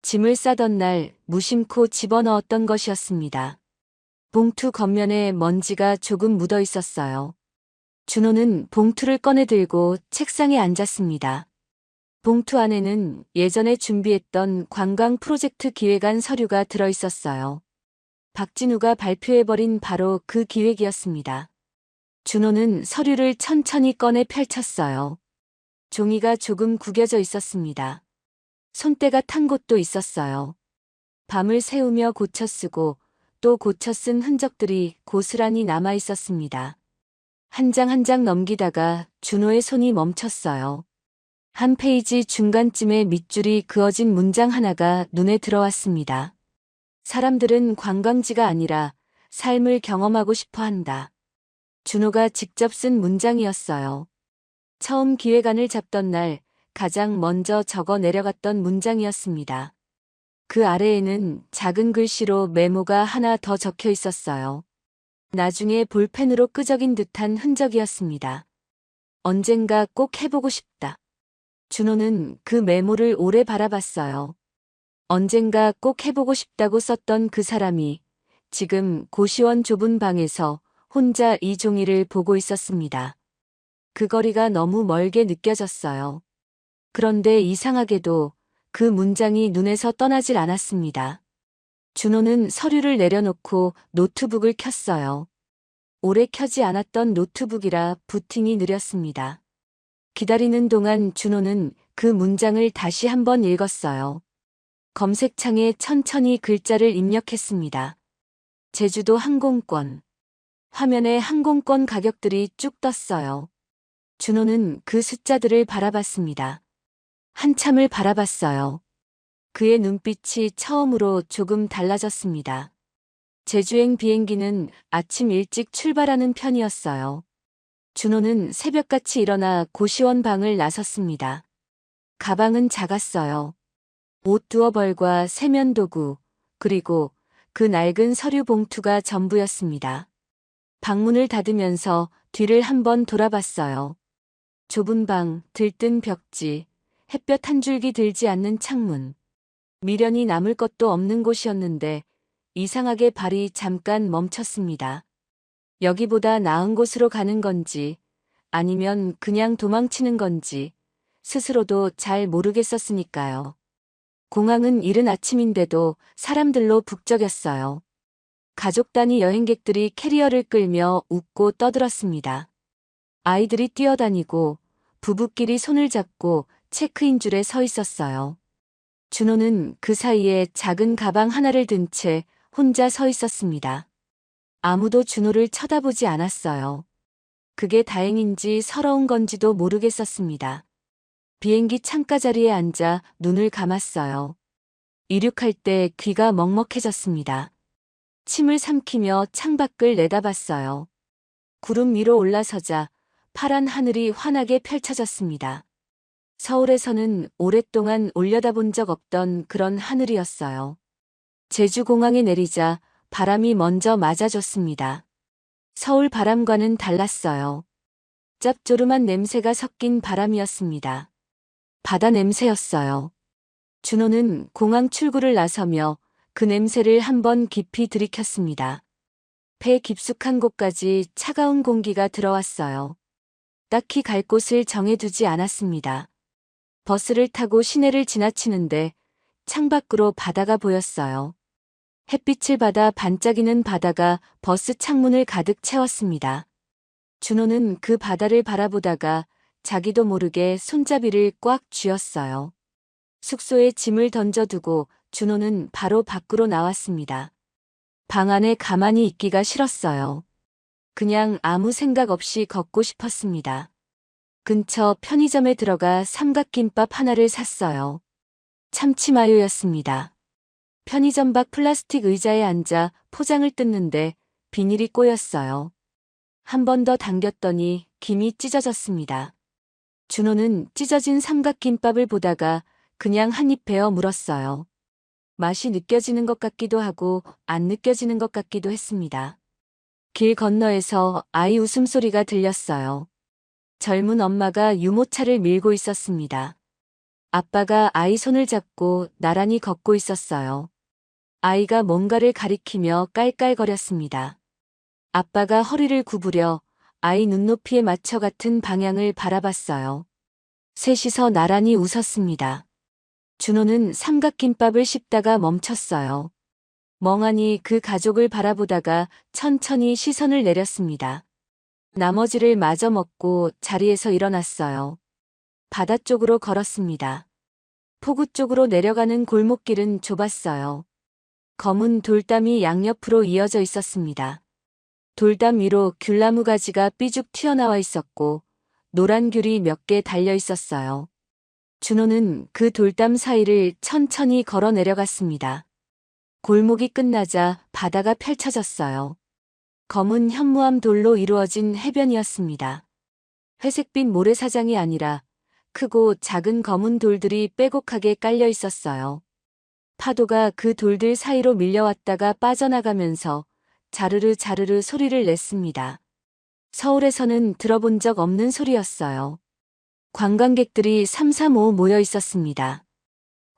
짐을 싸던 날 무심코 집어넣었던 것이었습니다. 봉투 겉면에 먼지가 조금 묻어 있었어요. 준호는 봉투를 꺼내 들고 책상에 앉았습니다. 봉투 안에는 예전에 준비했던 관광 프로젝트 기획안 서류가 들어 있었어요. 박진우가 발표해버린 바로 그 기획이었습니다. 준호는 서류를 천천히 꺼내 펼쳤어요. 종이가 조금 구겨져 있었습니다. 손때가 탄 곳도 있었어요. 밤을 새우며 고쳐 쓰고 또 고쳐 쓴 흔적들이 고스란히 남아 있었습니다. 한 장 한 장 넘기다가 준호의 손이 멈췄어요. 한 페이지 중간쯤에 밑줄이 그어진 문장 하나가 눈에 들어왔습니다. 사람들은 관광지가 아니라 삶을 경험하고 싶어 한다. 준호가 직접 쓴 문장이었어요. 처음 기획안을 잡던 날 가장 먼저 적어 내려갔던 문장이었습니다. 그 아래에는 작은 글씨로 메모가 하나 더 적혀 있었어요. 나중에 볼펜으로 끄적인 듯한 흔적이었습니다. 언젠가 꼭 해보고 싶다. 준호는 그 메모를 오래 바라봤어요. 언젠가 꼭 해보고 싶다고 썼던 그 사람이 지금 고시원 좁은 방에서 혼자 이 종이를 보고 있었습니다. 그 거리가 너무 멀게 느껴졌어요. 그런데 이상하게도 그 문장이 눈에서 떠나질 않았습니다. 준호는 서류를 내려놓고 노트북을 켰어요. 오래 켜지 않았던 노트북이라 부팅이 느렸습니다. 기다리는 동안 준호는 그 문장을 다시 한번 읽었어요. 검색창에 천천히 글자를 입력했습니다. 제주도 항공권. 화면에 항공권 가격들이 쭉 떴어요. 준호는 그 숫자들을 바라봤습니다. 한참을 바라봤어요. 그의 눈빛이 처음으로 조금 달라졌습니다. 제주행 비행기는 아침 일찍 출발하는 편이었어요. 준호는 새벽같이 일어나 고시원 방을 나섰습니다. 가방은 작았어요. 옷 두어 벌과 세면도구, 그리고 그 낡은 서류 봉투가 전부였습니다. 방문을 닫으면서 뒤를 한번 돌아봤어요. 좁은 방, 들뜬 벽지, 햇볕 한 줄기 들지 않는 창문. 미련이 남을 것도 없는 곳이었는데 이상하게 발이 잠깐 멈췄습니다. 여기보다 나은 곳으로 가는 건지 아니면 그냥 도망치는 건지 스스로도 잘 모르겠었으니까요. 공항은 이른 아침인데도 사람들로 북적였어요. 가족 단위 여행객들이 캐리어를 끌며 웃고 떠들었습니다. 아이들이 뛰어다니고 부부끼리 손을 잡고 체크인 줄에 서 있었어요. 준호는 그 사이에 작은 가방 하나를 든 채 혼자 서 있었습니다. 아무도 준호를 쳐다보지 않았어요. 그게 다행인지 서러운 건지도 모르겠었습니다. 비행기 창가 자리에 앉아 눈을 감았어요. 이륙할 때 귀가 먹먹해졌습니다. 침을 삼키며 창밖을 내다봤어요. 구름 위로 올라서자 파란 하늘이 환하게 펼쳐졌습니다. 서울에서는 오랫동안 올려다본 적 없던 그런 하늘이었어요. 제주공항에 내리자 바람이 먼저 맞아줬습니다. 서울 바람과는 달랐어요. 짭조름한 냄새가 섞인 바람이었습니다. 바다 냄새였어요. 준호는 공항 출구를 나서며 그 냄새를 한번 깊이 들이켰습니다. 배 깊숙한 곳까지 차가운 공기가 들어왔어요. 딱히 갈 곳을 정해두지 않았습니다. 버스를 타고 시내를 지나치는데 창밖으로 바다가 보였어요. 햇빛을 받아 반짝이는 바다가 버스 창문을 가득 채웠습니다. 준호는 그 바다를 바라보다가 자기도 모르게 손잡이를 꽉 쥐었어요. 숙소에 짐을 던져두고 준호는 바로 밖으로 나왔습니다. 방 안에 가만히 있기가 싫었어요. 그냥 아무 생각 없이 걷고 싶었습니다. 근처 편의점에 들어가 삼각김밥 하나를 샀어요. 참치마요였습니다. 편의점 밖 플라스틱 의자에 앉아 포장을 뜯는데 비닐이 꼬였어요. 한 번 더 당겼더니 김이 찢어졌습니다. 준호는 찢어진 삼각김밥을 보다가 그냥 한 입 베어 물었어요. 맛이 느껴지는 것 같기도 하고 안 느껴지는 것 같기도 했습니다. 길 건너에서 아이 웃음소리가 들렸어요. 젊은 엄마가 유모차를 밀고 있었습니다. 아빠가 아이 손을 잡고 나란히 걷고 있었어요. 아이가 뭔가를 가리키며 깔깔거렸습니다. 아빠가 허리를 구부려 아이 눈높이에 맞춰 같은 방향을 바라봤어요. 셋이서 나란히 웃었습니다. 준호는 삼각김밥을 씹다가 멈췄어요. 멍하니 그 가족을 바라보다가 천천히 시선을 내렸습니다. 나머지를 마저 먹고 자리에서 일어났어요. 바다 쪽으로 걸었습니다. 포구 쪽으로 내려가는 골목길은 좁았어요. 검은 돌담이 양옆으로 이어져 있었습니다. 돌담 위로 귤나무 가지가 삐죽 튀어나와 있었고 노란 귤이 몇 개 달려 있었어요. 준호는 그 돌담 사이를 천천히 걸어 내려갔습니다. 골목이 끝나자 바다가 펼쳐졌어요. 검은 현무암 돌로 이루어진 해변이었습니다. 회색빛 모래사장이 아니라 크고 작은 검은 돌들이 빼곡하게 깔려 있었어요. 파도가 그 돌들 사이로 밀려왔다가 빠져나가면서 자르르 자르르 소리를 냈습니다. 서울에서는 들어본 적 없는 소리였어요. 관광객들이 삼삼오오 모여 있었습니다.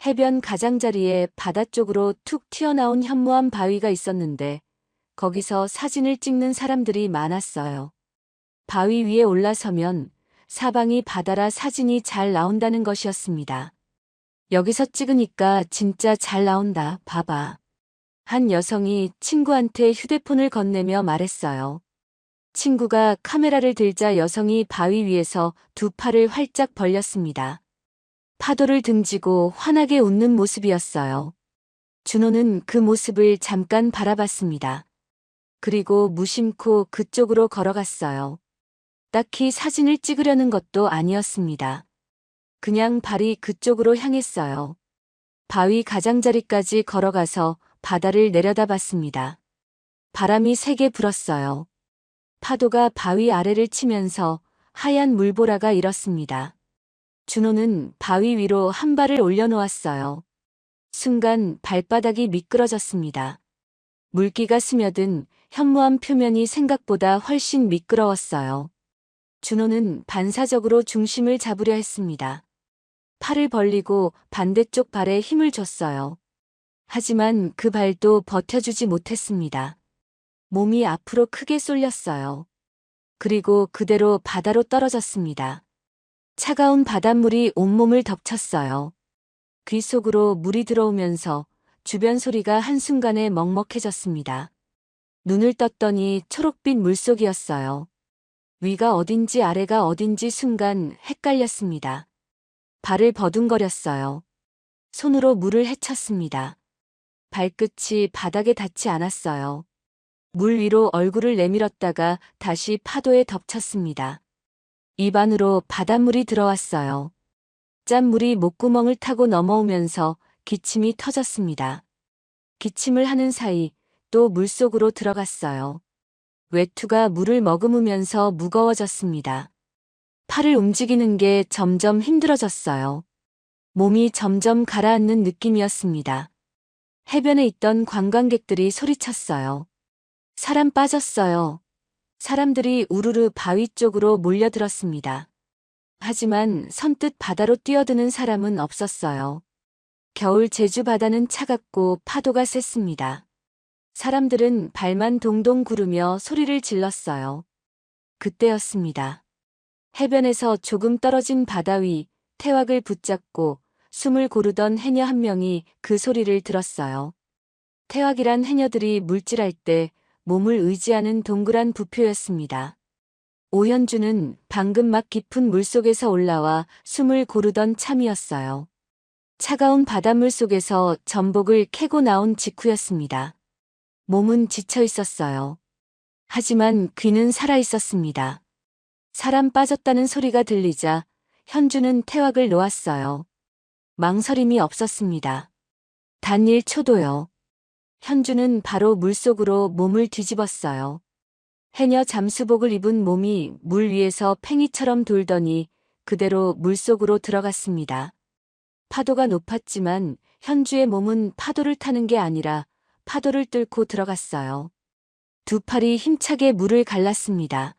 해변 가장자리에 바다 쪽으로 툭 튀어나온 현무암 바위가 있었는데 거기서 사진을 찍는 사람들이 많았어요. 바위 위에 올라서면 사방이 바다라 사진이 잘 나온다는 것이었습니다. 여기서 찍으니까 진짜 잘 나온다, 봐봐. 한 여성이 친구한테 휴대폰을 건네며 말했어요. 친구가 카메라를 들자 여성이 바위 위에서 두 팔을 활짝 벌렸습니다. 파도를 등지고 환하게 웃는 모습이었어요. 준호는 그 모습을 잠깐 바라봤습니다. 그리고 무심코 그쪽으로 걸어갔어요. 딱히 사진을 찍으려는 것도 아니었습니다. 그냥 발이 그쪽으로 향했어요. 바위 가장자리까지 걸어가서 바다를 내려다봤습니다. 바람이 세게 불었어요. 파도가 바위 아래를 치면서 하얀 물보라가 일었습니다. 준호는 바위 위로 한 발을 올려놓았어요. 순간 발바닥이 미끄러졌습니다. 물기가 스며든 현무암 표면이 생각보다 훨씬 미끄러웠어요. 준호는 반사적으로 중심을 잡으려 했습니다. 팔을 벌리고 반대쪽 발에 힘을 줬어요. 하지만 그 발도 버텨주지 못했습니다. 몸이 앞으로 크게 쏠렸어요. 그리고 그대로 바다로 떨어졌습니다. 차가운 바닷물이 온몸을 덮쳤어요. 귀 속으로 물이 들어오면서 주변 소리가 한순간에 먹먹해졌습니다. 눈을 떴더니 초록빛 물속이었어요. 위가 어딘지 아래가 어딘지 순간 헷갈렸습니다. 발을 버둥거렸어요. 손으로 물을 헤쳤습니다. 발끝이 바닥에 닿지 않았어요. 물 위로 얼굴을 내밀었다가 다시 파도에 덮쳤습니다. 입 안으로 바닷물이 들어왔어요. 짠물이 목구멍을 타고 넘어오면서 기침이 터졌습니다. 기침을 하는 사이 또 물속으로 들어갔어요. 외투가 물을 머금으면서 무거워졌습니다. 팔을 움직이는 게 점점 힘들어졌어요. 몸이 점점 가라앉는 느낌이었습니다. 해변에 있던 관광객들이 소리쳤어요. 사람 빠졌어요. 사람들이 우르르 바위 쪽으로 몰려들었습니다. 하지만 선뜻 바다로 뛰어드는 사람은 없었어요. 겨울 제주 바다는 차갑고 파도가 셌습니다. 사람들은 발만 동동 구르며 소리를 질렀어요. 그때였습니다. 해변에서 조금 떨어진 바다 위 태왁을 붙잡고 숨을 고르던 해녀 한 명이 그 소리를 들었어요. 태왁이란 해녀들이 물질할 때 몸을 의지하는 동그란 부표였습니다. 오현주는 방금 막 깊은 물속에서 올라와 숨을 고르던 참이었어요. 차가운 바닷물 속에서 전복을 캐고 나온 직후였습니다. 몸은 지쳐 있었어요. 하지만 귀는 살아 있었습니다. 사람 빠졌다는 소리가 들리자 현주는 태왁을 놓았어요. 망설임이 없었습니다. 단 1초도요. 현주는 바로 물속으로 몸을 뒤집었어요. 해녀 잠수복을 입은 몸이 물 위에서 팽이처럼 돌더니 그대로 물속으로 들어갔습니다. 파도가 높았지만 현주의 몸은 파도를 타는 게 아니라 파도를 뚫고 들어갔어요. 두 팔이 힘차게 물을 갈랐습니다.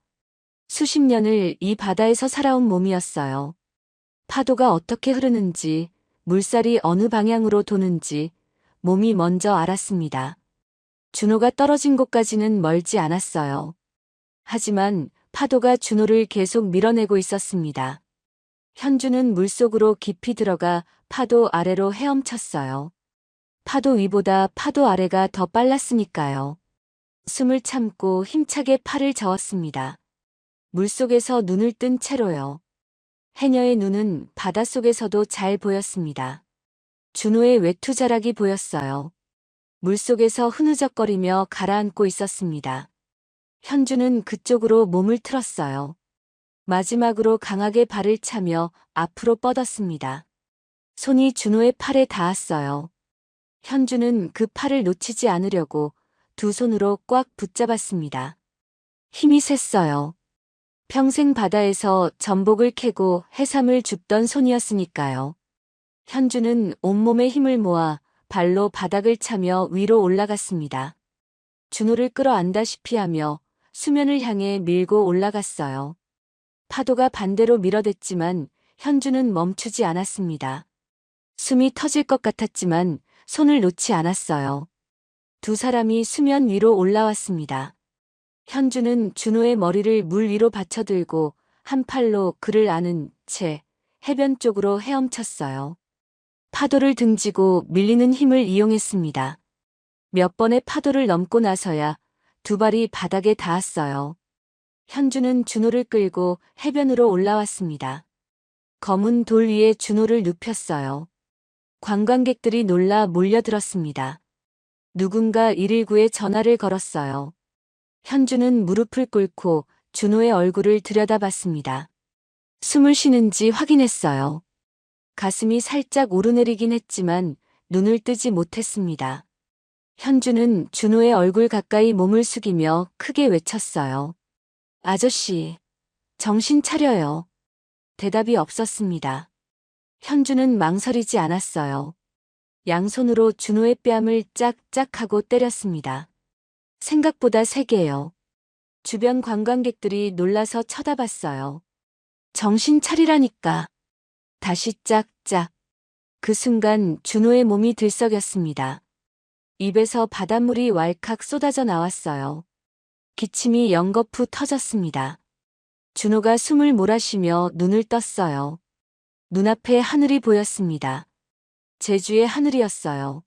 수십 년을 이 바다에서 살아온 몸이었어요. 파도가 어떻게 흐르는지, 물살이 어느 방향으로 도는지 몸이 먼저 알았습니다. 준호가 떨어진 곳까지는 멀지 않았어요. 하지만 파도가 준호를 계속 밀어내고 있었습니다. 현주는 물속으로 깊이 들어가 파도 아래로 헤엄쳤어요. 파도 위보다 파도 아래가 더 빨랐으니까요. 숨을 참고 힘차게 팔을 저었습니다. 물속에서 눈을 뜬 채로요. 해녀의 눈은 바닷속에서도 잘 보였습니다. 준호의 외투자락이 보였어요. 물속에서 흐느적거리며 가라앉고 있었습니다. 현주는 그쪽으로 몸을 틀었어요. 마지막으로 강하게 발을 차며 앞으로 뻗었습니다. 손이 준호의 팔에 닿았어요. 현주는 그 팔을 놓치지 않으려고 두 손으로 꽉 붙잡았습니다. 힘이 셌어요. 평생 바다에서 전복을 캐고 해삼을 줍던 손이었으니까요. 현주는 온몸에 힘을 모아 발로 바닥을 차며 위로 올라갔습니다. 준호를 끌어안다시피 하며 수면을 향해 밀고 올라갔어요. 파도가 반대로 밀어댔지만 현주는 멈추지 않았습니다. 숨이 터질 것 같았지만 손을 놓지 않았어요. 두 사람이 수면 위로 올라왔습니다. 현주는 준호의 머리를 물 위로 받쳐들고 한 팔로 그를 안은 채 해변 쪽으로 헤엄쳤어요. 파도를 등지고 밀리는 힘을 이용했습니다. 몇 번의 파도를 넘고 나서야 두 발이 바닥에 닿았어요. 현주는 준호를 끌고 해변으로 올라왔습니다. 검은 돌 위에 준호를 눕혔어요. 관광객들이 놀라 몰려들었습니다. 누군가 119에 전화를 걸었어요. 현주는 무릎을 꿇고 준호의 얼굴을 들여다봤습니다. 숨을 쉬는지 확인했어요. 가슴이 살짝 오르내리긴 했지만 눈을 뜨지 못했습니다. 현주는 준호의 얼굴 가까이 몸을 숙이며 크게 외쳤어요. 아저씨, 정신 차려요. 대답이 없었습니다. 현주는 망설이지 않았어요. 양손으로 준호의 뺨을 짝짝하고 때렸습니다. 생각보다 세게요. 주변 관광객들이 놀라서 쳐다봤어요. 정신 차리라니까. 다시 짝짝. 그 순간 준호의 몸이 들썩였습니다. 입에서 바닷물이 왈칵 쏟아져 나왔어요. 기침이 연거푸 터졌습니다. 준호가 숨을 몰아쉬며 눈을 떴어요. 눈앞에 하늘이 보였습니다. 제주의 하늘이었어요.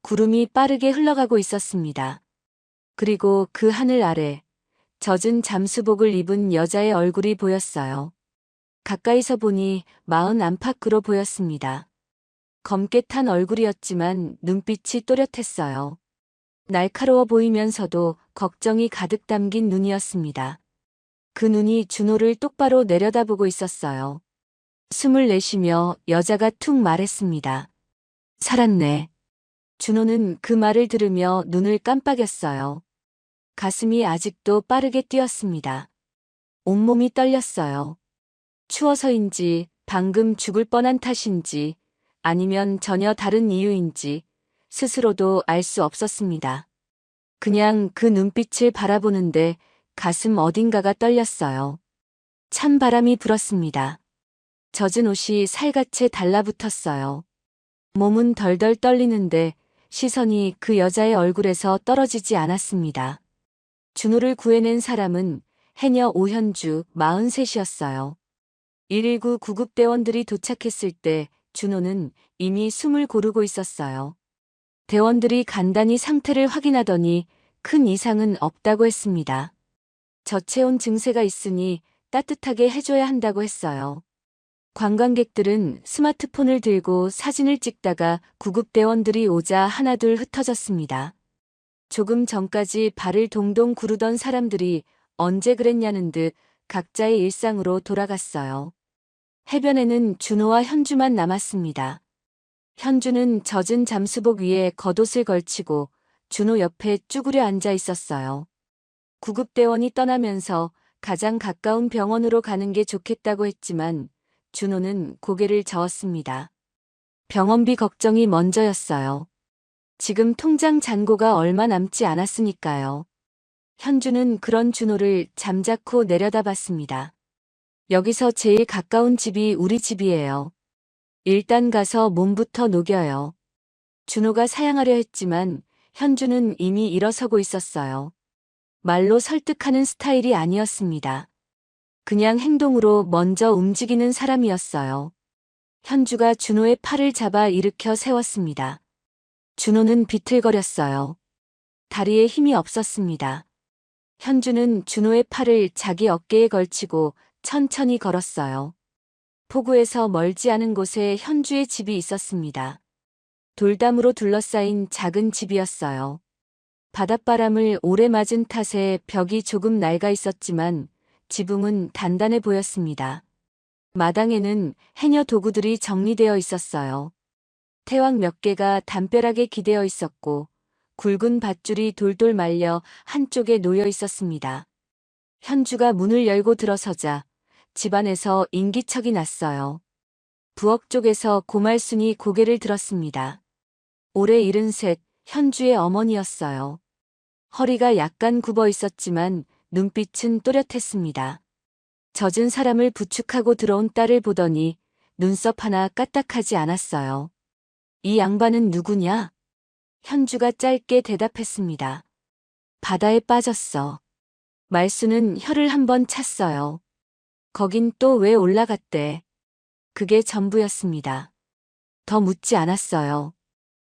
구름이 빠르게 흘러가고 있었습니다. 그리고 그 하늘 아래 젖은 잠수복을 입은 여자의 얼굴이 보였어요. 가까이서 보니 40 안팎으로 보였습니다. 검게 탄 얼굴이었지만 눈빛이 또렷했어요. 날카로워 보이면서도 걱정이 가득 담긴 눈이었습니다. 그 눈이 준호를 똑바로 내려다보고 있었어요. 숨을 내쉬며 여자가 툭 말했습니다. 살았네. 준호는 그 말을 들으며 눈을 깜빡였어요. 가슴이 아직도 빠르게 뛰었습니다. 온몸이 떨렸어요. 추워서인지 방금 죽을 뻔한 탓인지 아니면 전혀 다른 이유인지 스스로도 알 수 없었습니다. 그냥 그 눈빛을 바라보는데 가슴 어딘가가 떨렸어요. 찬 바람이 불었습니다. 젖은 옷이 살갗에 달라붙었어요. 몸은 덜덜 떨리는데 시선이 그 여자의 얼굴에서 떨어지지 않았습니다. 준호를 구해낸 사람은 해녀 오현주 43이었어요. 119 구급대원들이 도착했을 때 준호는 이미 숨을 고르고 있었어요. 대원들이 간단히 상태를 확인하더니 큰 이상은 없다고 했습니다. 저체온 증세가 있으니 따뜻하게 해줘야 한다고 했어요. 관광객들은 스마트폰을 들고 사진을 찍다가 구급대원들이 오자 하나둘 흩어졌습니다. 조금 전까지 발을 동동 구르던 사람들이 언제 그랬냐는 듯 각자의 일상으로 돌아갔어요. 해변에는 준호와 현주만 남았습니다. 현주는 젖은 잠수복 위에 겉옷을 걸치고 준호 옆에 쭈그려 앉아 있었어요. 구급대원이 떠나면서 가장 가까운 병원으로 가는 게 좋겠다고 했지만 준호는 고개를 저었습니다. 병원비 걱정이 먼저였어요. 지금 통장 잔고가 얼마 남지 않았으니까요. 현주는 그런 준호를 잠자코 내려다봤습니다. 여기서 제일 가까운 집이 우리 집이에요. 일단 가서 몸부터 녹여요. 준호가 사양하려 했지만 현주는 이미 일어서고 있었어요. 말로 설득하는 스타일이 아니었습니다. 그냥 행동으로 먼저 움직이는 사람이었어요. 현주가 준호의 팔을 잡아 일으켜 세웠습니다. 준호는 비틀거렸어요. 다리에 힘이 없었습니다. 현주는 준호의 팔을 자기 어깨에 걸치고 천천히 걸었어요. 포구에서 멀지 않은 곳에 현주의 집이 있었습니다. 돌담으로 둘러싸인 작은 집이었어요. 바닷바람을 오래 맞은 탓에 벽이 조금 낡아 있었지만 지붕은 단단해 보였습니다. 마당에는 해녀 도구들이 정리되어 있었어요. 태왕 몇 개가 담벼락에 기대어 있었고 굵은 밧줄이 돌돌 말려 한쪽에 놓여 있었습니다. 현주가 문을 열고 들어서자 집안에서 인기척이 났어요. 부엌 쪽에서 고말순이 고개를 들었습니다. 올해 73, 현주의 어머니였어요. 허리가 약간 굽어 있었지만 눈빛은 또렷했습니다. 젖은 사람을 부축하고 들어온 딸을 보더니 눈썹 하나 까딱하지 않았어요. 이 양반은 누구냐? 현주가 짧게 대답했습니다. 바다에 빠졌어. 말수는 혀를 한번 찼어요. 거긴 또 왜 올라갔대? 그게 전부였습니다. 더 묻지 않았어요.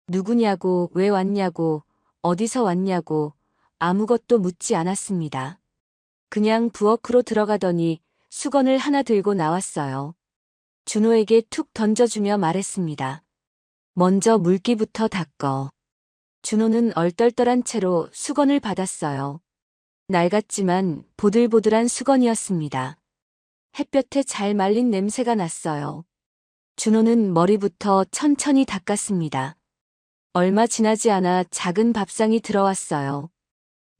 누구냐고, 왜 왔냐고, 어디서 왔냐고, 아무것도 묻지 않았습니다. 그냥 부엌으로 들어가더니 수건을 하나 들고 나왔어요. 준호에게 툭 던져주며 말했습니다. 먼저 물기부터 닦어. 준호는 얼떨떨한 채로 수건을 받았어요. 낡았지만 보들보들한 수건이었습니다. 햇볕에 잘 말린 냄새가 났어요. 준호는 머리부터 천천히 닦았습니다. 얼마 지나지 않아 작은 밥상이 들어왔어요.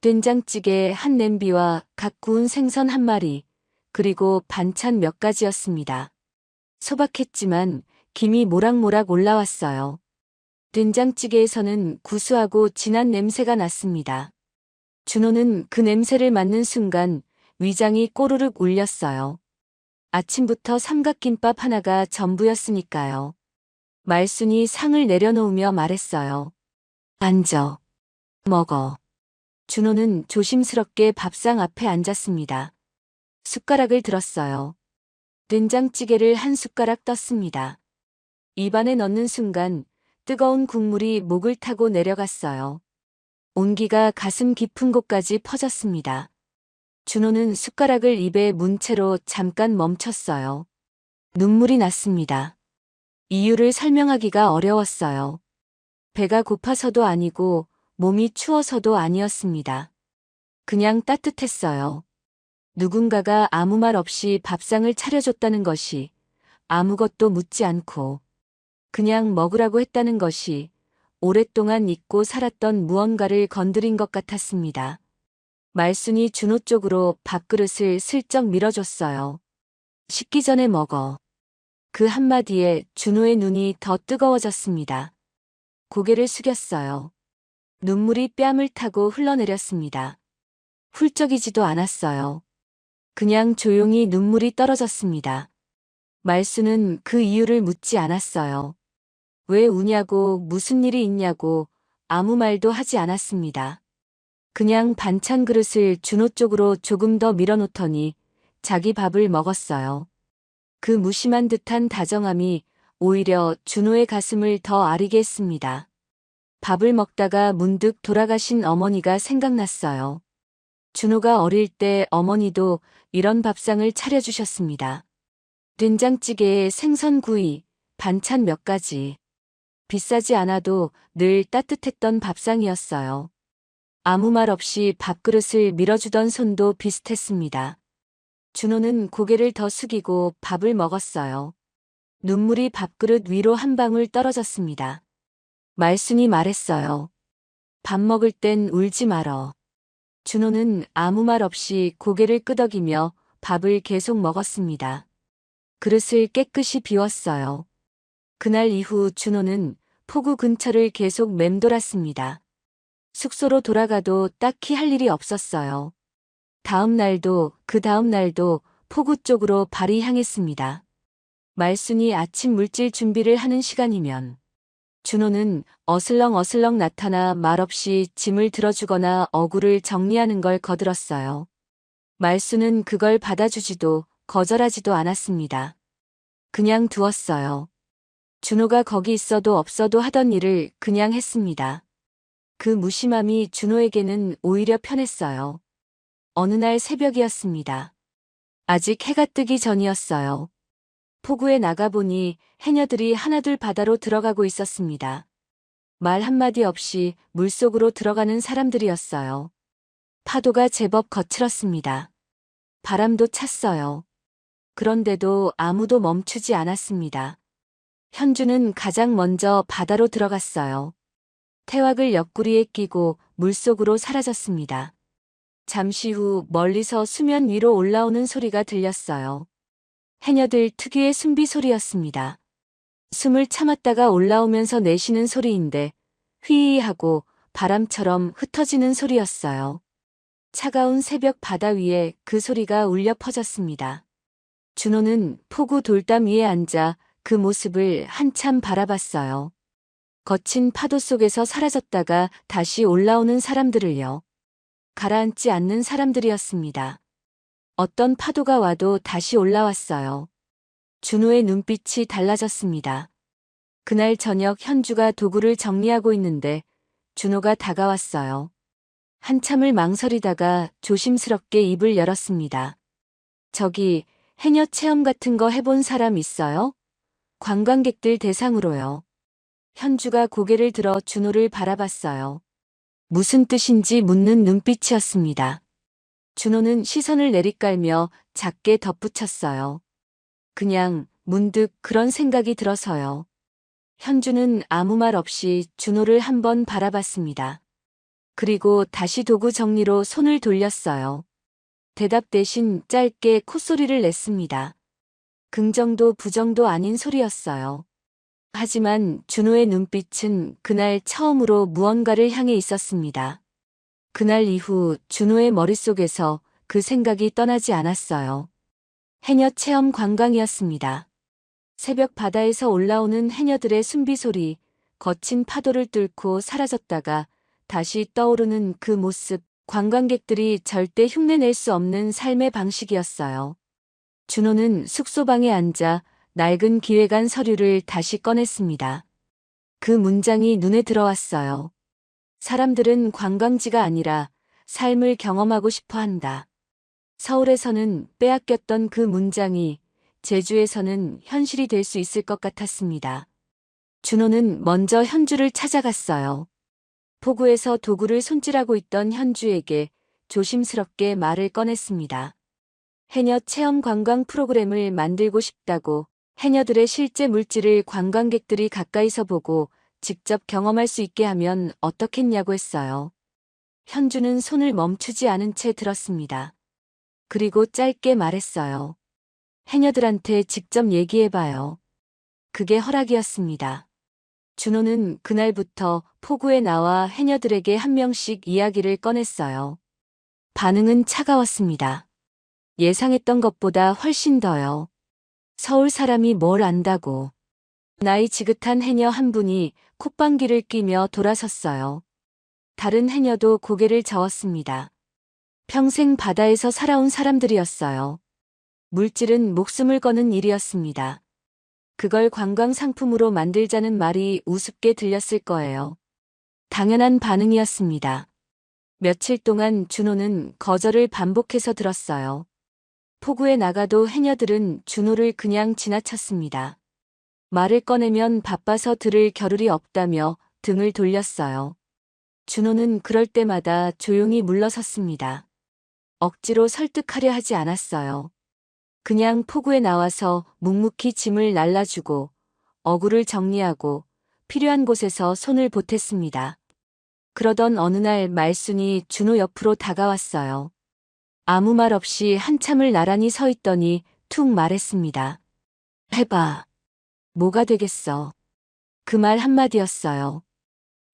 된장찌개 한 냄비와 갓 구운 생선 한 마리, 그리고 반찬 몇 가지였습니다. 소박했지만 김이 모락모락 올라왔어요. 된장찌개에서는 구수하고 진한 냄새가 났습니다. 준호는 그 냄새를 맡는 순간 위장이 꼬르륵 울렸어요. 아침부터 삼각김밥 하나가 전부였으니까요. 말순이 상을 내려놓으며 말했어요. 앉아. 먹어. 준호는 조심스럽게 밥상 앞에 앉았습니다. 숟가락을 들었어요. 된장찌개를 한 숟가락 떴습니다. 입안에 넣는 순간 뜨거운 국물이 목을 타고 내려갔어요. 온기가 가슴 깊은 곳까지 퍼졌습니다. 준호는 숟가락을 입에 문 채로 잠깐 멈췄어요. 눈물이 났습니다. 이유를 설명하기가 어려웠어요. 배가 고파서도 아니고 몸이 추워서도 아니었습니다. 그냥 따뜻했어요. 누군가가 아무 말 없이 밥상을 차려줬다는 것이, 아무것도 묻지 않고 그냥 먹으라고 했다는 것이 오랫동안 잊고 살았던 무언가를 건드린 것 같았습니다. 말순이 준호 쪽으로 밥그릇을 슬쩍 밀어줬어요. 식기 전에 먹어. 그 한마디에 준호의 눈이 더 뜨거워졌습니다. 고개를 숙였어요. 눈물이 뺨을 타고 흘러내렸습니다. 훌쩍이지도 않았어요. 그냥 조용히 눈물이 떨어졌습니다. 말순은 그 이유를 묻지 않았어요. 왜 우냐고, 무슨 일이 있냐고 아무 말도 하지 않았습니다. 그냥 반찬 그릇을 준호 쪽으로 조금 더 밀어놓더니 자기 밥을 먹었어요. 그 무심한 듯한 다정함이 오히려 준호의 가슴을 더 아리게 했습니다. 밥을 먹다가 문득 돌아가신 어머니가 생각났어요. 준호가 어릴 때 어머니도 이런 밥상을 차려주셨습니다. 된장찌개에 생선구이, 반찬 몇 가지. 비싸지 않아도 늘 따뜻했던 밥상이었어요. 아무 말 없이 밥그릇을 밀어주던 손도 비슷했습니다. 준호는 고개를 더 숙이고 밥을 먹었어요. 눈물이 밥그릇 위로 한 방울 떨어졌습니다. 말순이 말했어요. 밥 먹을 땐 울지 말어. 준호는 아무 말 없이 고개를 끄덕이며 밥을 계속 먹었습니다. 그릇을 깨끗이 비웠어요. 그날 이후 준호는 포구 근처를 계속 맴돌았습니다. 숙소로 돌아가도 딱히 할 일이 없었어요. 다음 날도 그 다음 날도 포구 쪽으로 발이 향했습니다. 말순이 아침 물질 준비를 하는 시간이면 준호는 어슬렁어슬렁 나타나 말없이 짐을 들어주거나 어구를 정리하는 걸 거들었어요. 말순은 그걸 받아주지도 거절하지도 않았습니다. 그냥 두었어요. 준호가 거기 있어도 없어도 하던 일을 그냥 했습니다. 그 무심함이 준호에게는 오히려 편했어요. 어느 날 새벽이었습니다. 아직 해가 뜨기 전이었어요. 포구에 나가보니 해녀들이 하나둘 바다로 들어가고 있었습니다. 말 한마디 없이 물속으로 들어가는 사람들이었어요. 파도가 제법 거칠었습니다. 바람도 찼어요. 그런데도 아무도 멈추지 않았습니다. 현주는 가장 먼저 바다로 들어갔어요. 태왁을 옆구리에 끼고 물속으로 사라졌습니다. 잠시 후 멀리서 수면 위로 올라오는 소리가 들렸어요. 해녀들 특유의 숨비 소리였습니다. 숨을 참았다가 올라오면서 내쉬는 소리인데 휘휘 하고 바람처럼 흩어지는 소리였어요. 차가운 새벽 바다 위에 그 소리가 울려 퍼졌습니다. 준호는 포구 돌담 위에 앉아 그 모습을 한참 바라봤어요. 거친 파도 속에서 사라졌다가 다시 올라오는 사람들을요. 가라앉지 않는 사람들이었습니다. 어떤 파도가 와도 다시 올라왔어요. 준호의 눈빛이 달라졌습니다. 그날 저녁 현주가 도구를 정리하고 있는데 준호가 다가왔어요. 한참을 망설이다가 조심스럽게 입을 열었습니다. 저기 해녀 체험 같은 거 해본 사람 있어요? 관광객들 대상으로요. 현주가 고개를 들어 준호를 바라봤어요. 무슨 뜻인지 묻는 눈빛이었습니다. 준호는 시선을 내리깔며 작게 덧붙였어요. 그냥 문득 그런 생각이 들어서요. 현주는 아무 말 없이 준호를 한번 바라봤습니다. 그리고 다시 도구 정리로 손을 돌렸어요. 대답 대신 짧게 콧소리를 냈습니다. 긍정도 부정도 아닌 소리였어요. 하지만 준호의 눈빛은 그날 처음으로 무언가를 향해 있었습니다. 그날 이후 준호의 머릿속에서 그 생각이 떠나지 않았어요. 해녀 체험 관광이었습니다. 새벽 바다에서 올라오는 해녀들의 숨비소리, 거친 파도를 뚫고 사라졌다가 다시 떠오르는 그 모습, 관광객들이 절대 흉내낼 수 없는 삶의 방식이었어요. 준호는 숙소방에 앉아 낡은 기획안 서류를 다시 꺼냈습니다. 그 문장이 눈에 들어왔어요. 사람들은 관광지가 아니라 삶을 경험하고 싶어 한다. 서울에서는 빼앗겼던 그 문장이 제주에서는 현실이 될 수 있을 것 같았습니다. 준호는 먼저 현주를 찾아갔어요. 포구에서 도구를 손질하고 있던 현주에게 조심스럽게 말을 꺼냈습니다. 해녀 체험 관광 프로그램을 만들고 싶다고, 해녀들의 실제 물질을 관광객들이 가까이서 보고 직접 경험할 수 있게 하면 어떻겠냐고 했어요. 현주는 손을 멈추지 않은 채 들었습니다. 그리고 짧게 말했어요. 해녀들한테 직접 얘기해봐요. 그게 허락이었습니다. 준호는 그날부터 포구에 나와 해녀들에게 한 명씩 이야기를 꺼냈어요. 반응은 차가웠습니다. 예상했던 것보다 훨씬 더요. 서울 사람이 뭘 안다고. 나이 지긋한 해녀 한 분이 콧방귀를 뀌며 돌아섰어요. 다른 해녀도 고개를 저었습니다. 평생 바다에서 살아온 사람들이었어요. 물질은 목숨을 거는 일이었습니다. 그걸 관광 상품으로 만들자는 말이 우습게 들렸을 거예요. 당연한 반응이었습니다. 며칠 동안 준호는 거절을 반복해서 들었어요. 포구에 나가도 해녀들은 준호를 그냥 지나쳤습니다. 말을 꺼내면 바빠서 들을 겨를이 없다며 등을 돌렸어요. 준호는 그럴 때마다 조용히 물러섰습니다. 억지로 설득하려 하지 않았어요. 그냥 포구에 나와서 묵묵히 짐을 날라주고 어구를 정리하고 필요한 곳에서 손을 보탰습니다. 그러던 어느 날 말순이 준호 옆으로 다가왔어요. 아무 말 없이 한참을 나란히 서 있더니 툭 말했습니다. 해봐. 뭐가 되겠어. 그 말 한마디였어요.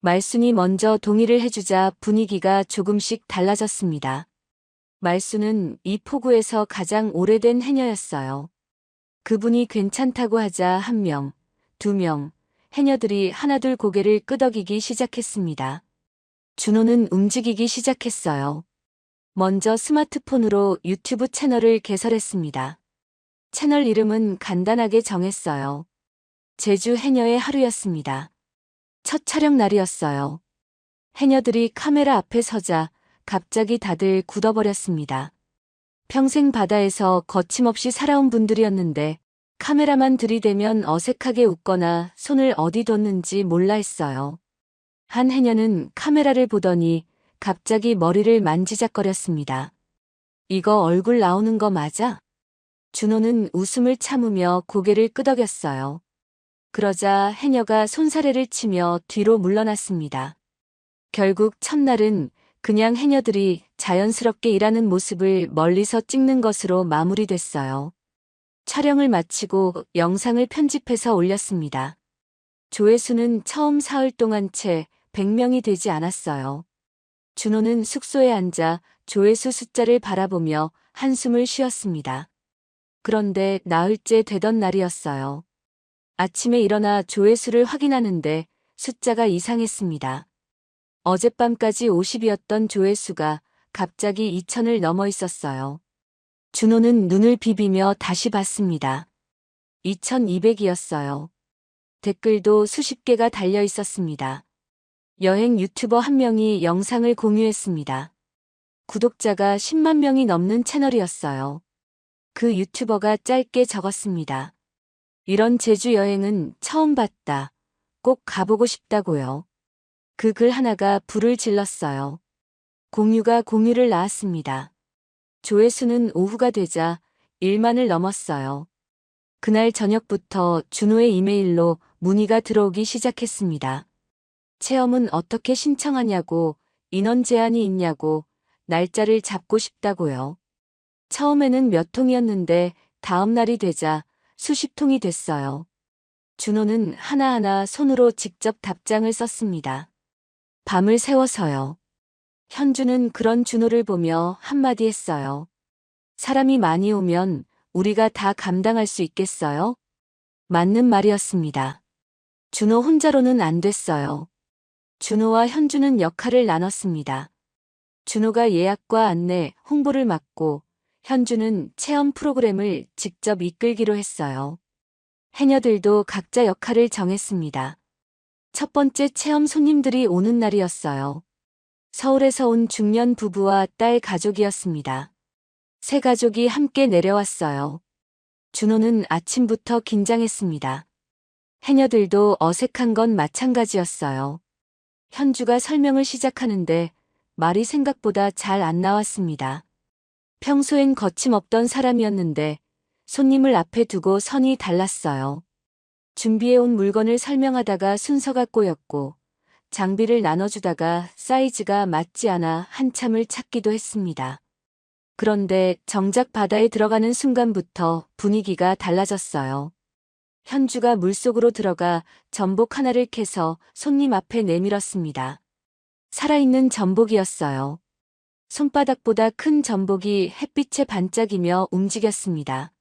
말순이 먼저 동의를 해주자 분위기가 조금씩 달라졌습니다. 말순은 이 포구에서 가장 오래된 해녀였어요. 그분이 괜찮다고 하자 1명, 2명, 해녀들이 하나둘 고개를 끄덕이기 시작했습니다. 준호는 움직이기 시작했어요. 먼저 스마트폰으로 유튜브 채널을 개설했습니다. 채널 이름은 간단하게 정했어요. 제주 해녀의 하루였습니다. 첫 촬영 날이었어요. 해녀들이 카메라 앞에 서자 갑자기 다들 굳어버렸습니다. 평생 바다에서 거침없이 살아온 분들이었는데 카메라만 들이대면 어색하게 웃거나 손을 어디 뒀는지 몰라 했어요. 한 해녀는 카메라를 보더니 갑자기 머리를 만지작거렸습니다. 이거 얼굴 나오는 거 맞아? 준호는 웃음을 참으며 고개를 끄덕였어요. 그러자 해녀가 손사래를 치며 뒤로 물러났습니다. 결국 첫날은 그냥 해녀들이 자연스럽게 일하는 모습을 멀리서 찍는 것으로 마무리됐어요. 촬영을 마치고 영상을 편집해서 올렸습니다. 조회수는 처음 사흘 동안 채 100명이 되지 않았어요. 준호는 숙소에 앉아 조회수 숫자를 바라보며 한숨을 쉬었습니다. 그런데 나흘째 되던 날이었어요. 아침에 일어나 조회수를 확인하는데 숫자가 이상했습니다. 어젯밤까지 50이었던 조회수가 갑자기 2000을 넘어 있었어요. 준호는 눈을 비비며 다시 봤습니다. 2200이었어요. 댓글도 수십 개가 달려 있었습니다. 여행 유튜버 한 명이 영상을 공유했습니다. 구독자가 10만 명이 넘는 채널이었어요. 그 유튜버가 짧게 적었습니다. 이런 제주 여행은 처음 봤다. 꼭 가보고 싶다고요. 그 글 하나가 불을 질렀어요. 공유가 공유를 낳았습니다. 조회수는 오후가 되자 1만을 넘었어요. 그날 저녁부터 준호의 이메일로 문의가 들어오기 시작했습니다. 체험은 어떻게 신청하냐고, 인원 제한이 있냐고, 날짜를 잡고 싶다고요. 처음에는 몇 통이었는데 다음 날이 되자 수십 통이 됐어요. 준호는 하나하나 손으로 직접 답장을 썼습니다. 밤을 새워서요. 현주는 그런 준호를 보며 한마디 했어요. 사람이 많이 오면 우리가 다 감당할 수 있겠어요? 맞는 말이었습니다. 준호 혼자로는 안 됐어요. 준호와 현주는 역할을 나눴습니다. 준호가 예약과 안내, 홍보를 맡고 현주는 체험 프로그램을 직접 이끌기로 했어요. 해녀들도 각자 역할을 정했습니다. 첫 번째 체험 손님들이 오는 날이었어요. 서울에서 온 중년 부부와 딸 가족이었습니다. 세 가족이 함께 내려왔어요. 준호는 아침부터 긴장했습니다. 해녀들도 어색한 건 마찬가지였어요. 현주가 설명을 시작하는데 말이 생각보다 잘 안 나왔습니다. 평소엔 거침없던 사람이었는데 손님을 앞에 두고 선이 달랐어요. 준비해온 물건을 설명하다가 순서가 꼬였고 장비를 나눠주다가 사이즈가 맞지 않아 한참을 찾기도 했습니다. 그런데 정작 바다에 들어가는 순간부터 분위기가 달라졌어요. 현주가 물속으로 들어가 전복 하나를 캐서 손님 앞에 내밀었습니다. 살아있는 전복이었어요. 손바닥보다 큰 전복이 햇빛에 반짝이며 움직였습니다.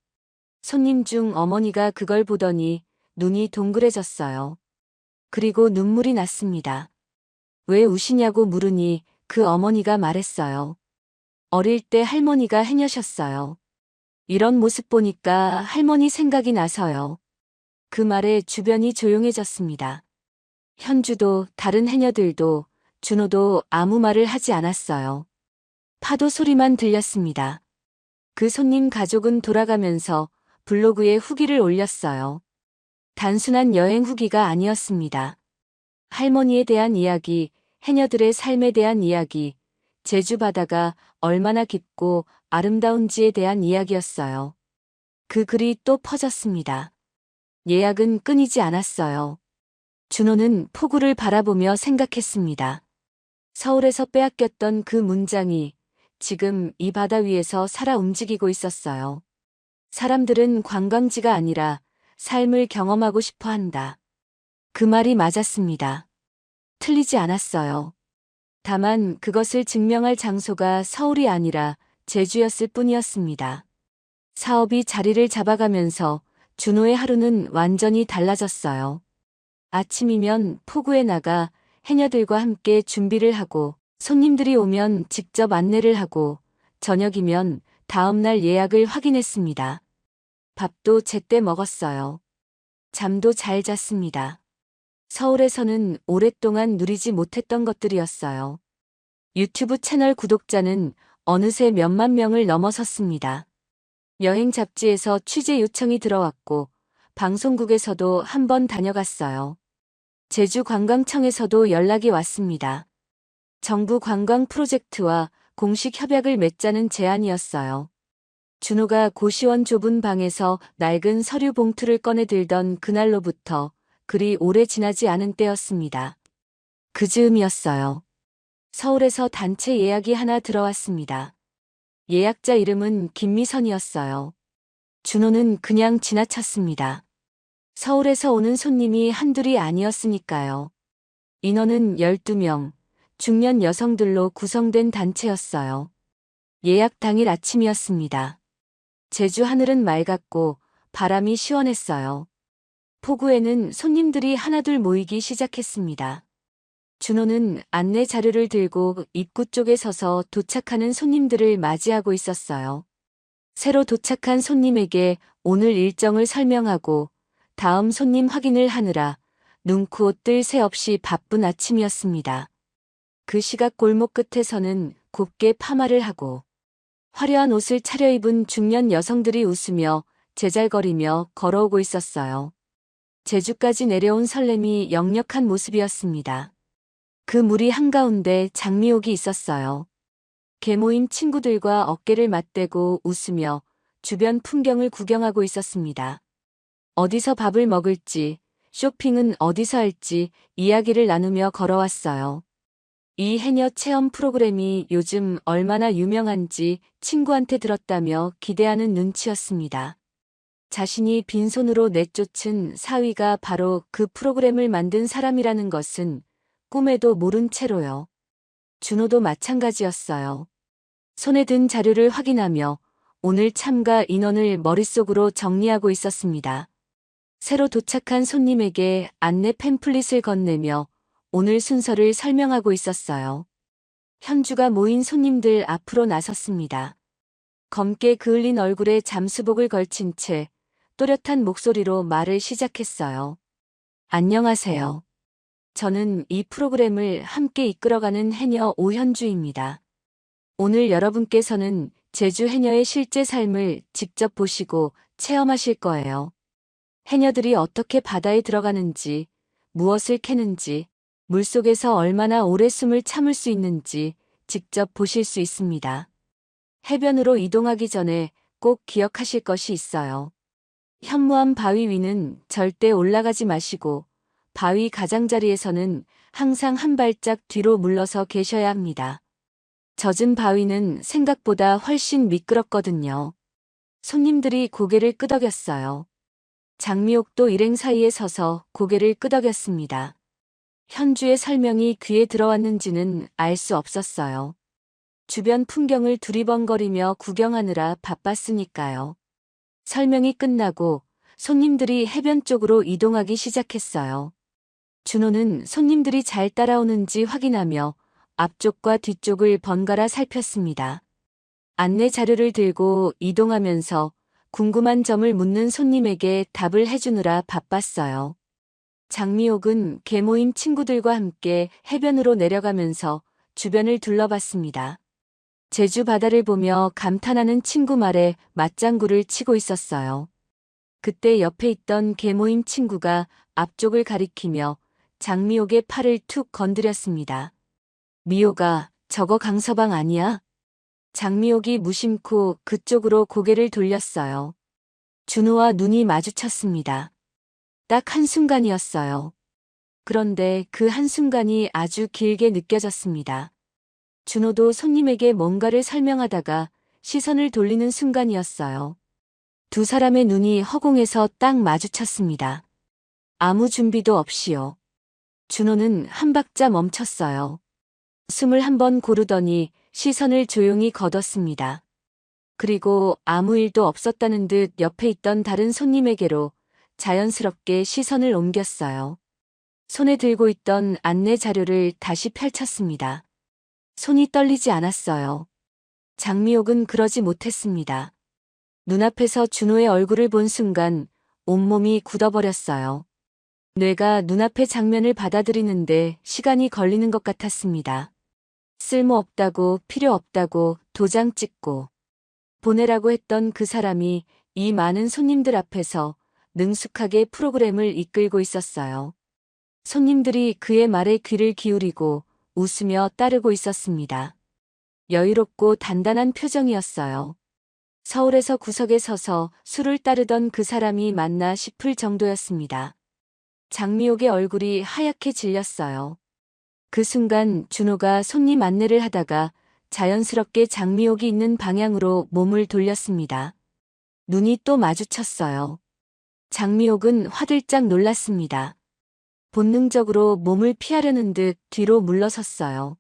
손님 중 어머니가 그걸 보더니 눈이 동그래졌어요. 그리고 눈물이 났습니다. 왜 우시냐고 물으니 그 어머니가 말했어요. 어릴 때 할머니가 해녀셨어요. 이런 모습 보니까 할머니 생각이 나서요. 그 말에 주변이 조용해졌습니다. 현주도 다른 해녀들도 준호도 아무 말을 하지 않았어요. 파도 소리만 들렸습니다. 그 손님 가족은 돌아가면서 블로그에 후기를 올렸어요. 단순한 여행 후기가 아니었습니다. 할머니에 대한 이야기, 해녀들의 삶에 대한 이야기, 제주 바다가 얼마나 깊고 아름다운지에 대한 이야기였어요. 그 글이 또 퍼졌습니다. 예약은 끊이지 않았어요. 준호는 폭우를 바라보며 생각했습니다. 서울에서 빼앗겼던 그 문장이 지금 이 바다 위에서 살아 움직이고 있었어요. 사람들은 관광지가 아니라 삶을 경험하고 싶어 한다. 그 말이 맞았습니다. 틀리지 않았어요. 다만 그것을 증명할 장소가 서울이 아니라 제주였을 뿐이었습니다. 사업이 자리를 잡아가면서 준호의 하루는 완전히 달라졌어요. 아침이면 포구에 나가 해녀들과 함께 준비를 하고 손님들이 오면 직접 안내를 하고 저녁이면 다음날 예약을 확인했습니다. 밥도 제때 먹었어요. 잠도 잘 잤습니다. 서울에서는 오랫동안 누리지 못했던 것들이었어요. 유튜브 채널 구독자는 어느새 몇만 명을 넘어섰습니다. 여행 잡지에서 취재 요청이 들어왔고 방송국에서도 한번 다녀갔어요. 제주관광청에서도 연락이 왔습니다. 정부 관광 프로젝트와 공식 협약을 맺자는 제안이었어요. 준호가 고시원 좁은 방에서 낡은 서류 봉투를 꺼내 들던 그날로부터 그리 오래 지나지 않은 때였습니다. 그 즈음이었어요. 서울에서 단체 예약이 하나 들어왔습니다. 예약자 이름은 김미선이었어요. 준호는 그냥 지나쳤습니다. 서울에서 오는 손님이 한둘이 아니었으니까요. 인원은 12명, 중년 여성들로 구성된 단체였어요. 예약 당일 아침이었습니다. 제주 하늘은 맑았고 바람이 시원했어요. 포구에는 손님들이 하나둘 모이기 시작했습니다. 준호는 안내 자료를 들고 입구 쪽에 서서 도착하는 손님들을 맞이하고 있었어요. 새로 도착한 손님에게 오늘 일정을 설명하고 다음 손님 확인을 하느라 눈코 뜰 새 없이 바쁜 아침이었습니다. 그 시각 골목 끝에서는 곱게 파마를 하고 화려한 옷을 차려입은 중년 여성들이 웃으며 제잘거리며 걸어오고 있었어요. 제주까지 내려온 설렘이 역력한 모습이었습니다. 그 무리 한가운데 장미옥이 있었어요. 개모임 친구들과 어깨를 맞대고 웃으며 주변 풍경을 구경하고 있었습니다. 어디서 밥을 먹을지, 쇼핑은 어디서 할지 이야기를 나누며 걸어왔어요. 이 해녀 체험 프로그램이 요즘 얼마나 유명한지 친구한테 들었다며 기대하는 눈치였습니다. 자신이 빈손으로 내쫓은 사위가 바로 그 프로그램을 만든 사람이라는 것은 꿈에도 모른 채로요. 준호도 마찬가지였어요. 손에 든 자료를 확인하며 오늘 참가 인원을 머릿속으로 정리하고 있었습니다. 새로 도착한 손님에게 안내 팸플릿을 건네며 오늘 순서를 설명하고 있었어요. 현주가 모인 손님들 앞으로 나섰습니다. 검게 그을린 얼굴에 잠수복을 걸친 채 또렷한 목소리로 말을 시작했어요. 안녕하세요. 저는 이 프로그램을 함께 이끌어가는 해녀 오현주입니다. 오늘 여러분께서는 제주 해녀의 실제 삶을 직접 보시고 체험하실 거예요. 해녀들이 어떻게 바다에 들어가는지, 무엇을 캐는지, 물속에서 얼마나 오래 숨을 참을 수 있는지 직접 보실 수 있습니다. 해변으로 이동하기 전에 꼭 기억하실 것이 있어요. 현무암 바위 위는 절대 올라가지 마시고 바위 가장자리에서는 항상 한 발짝 뒤로 물러서 계셔야 합니다. 젖은 바위는 생각보다 훨씬 미끄럽거든요. 손님들이 고개를 끄덕였어요. 장미옥도 일행 사이에 서서 고개를 끄덕였습니다. 현주의 설명이 귀에 들어왔는지는 알 수 없었어요. 주변 풍경을 두리번거리며 구경하느라 바빴으니까요. 설명이 끝나고 손님들이 해변 쪽으로 이동하기 시작했어요. 준호는 손님들이 잘 따라오는지 확인하며 앞쪽과 뒤쪽을 번갈아 살폈습니다. 안내 자료를 들고 이동하면서 궁금한 점을 묻는 손님에게 답을 해주느라 바빴어요. 장미옥은 계모임 친구들과 함께 해변으로 내려가면서 주변을 둘러봤습니다. 제주 바다를 보며 감탄하는 친구 말에 맞장구를 치고 있었어요. 그때 옆에 있던 계모임 친구가 앞쪽을 가리키며 장미옥의 팔을 툭 건드렸습니다. 미옥아, 저거 강서방 아니야? 장미옥이 무심코 그쪽으로 고개를 돌렸어요. 준호와 눈이 마주쳤습니다. 딱 한순간이었어요. 그런데 그 한순간이 아주 길게 느껴졌습니다. 준호도 손님에게 뭔가를 설명하다가 시선을 돌리는 순간이었어요. 두 사람의 눈이 허공에서 딱 마주쳤습니다. 아무 준비도 없이요. 준호는 한 박자 멈췄어요. 숨을 한번 고르더니 시선을 조용히 걷었습니다. 그리고 아무 일도 없었다는 듯 옆에 있던 다른 손님에게로 자연스럽게 시선을 옮겼어요. 손에 들고 있던 안내 자료를 다시 펼쳤습니다. 손이 떨리지 않았어요. 장미옥은 그러지 못했습니다. 눈앞에서 준호의 얼굴을 본 순간 온몸이 굳어버렸어요. 뇌가 눈앞의 장면을 받아들이는데 시간이 걸리는 것 같았습니다. 쓸모없다고, 필요 없다고, 도장 찍고 보내라고 했던 그 사람이 이 많은 손님들 앞에서 능숙하게 프로그램을 이끌고 있었어요. 손님들이 그의 말에 귀를 기울이고 웃으며 따르고 있었습니다. 여유롭고 단단한 표정이었어요. 서울에서 구석에 서서 술을 따르던 그 사람이 맞나 싶을 정도였습니다. 장미옥의 얼굴이 하얗게 질렸어요. 그 순간 준호가 손님 안내를 하다가 자연스럽게 장미옥이 있는 방향으로 몸을 돌렸습니다. 눈이 또 마주쳤어요. 장미옥은 화들짝 놀랐습니다. 본능적으로 몸을 피하려는 듯 뒤로 물러섰어요.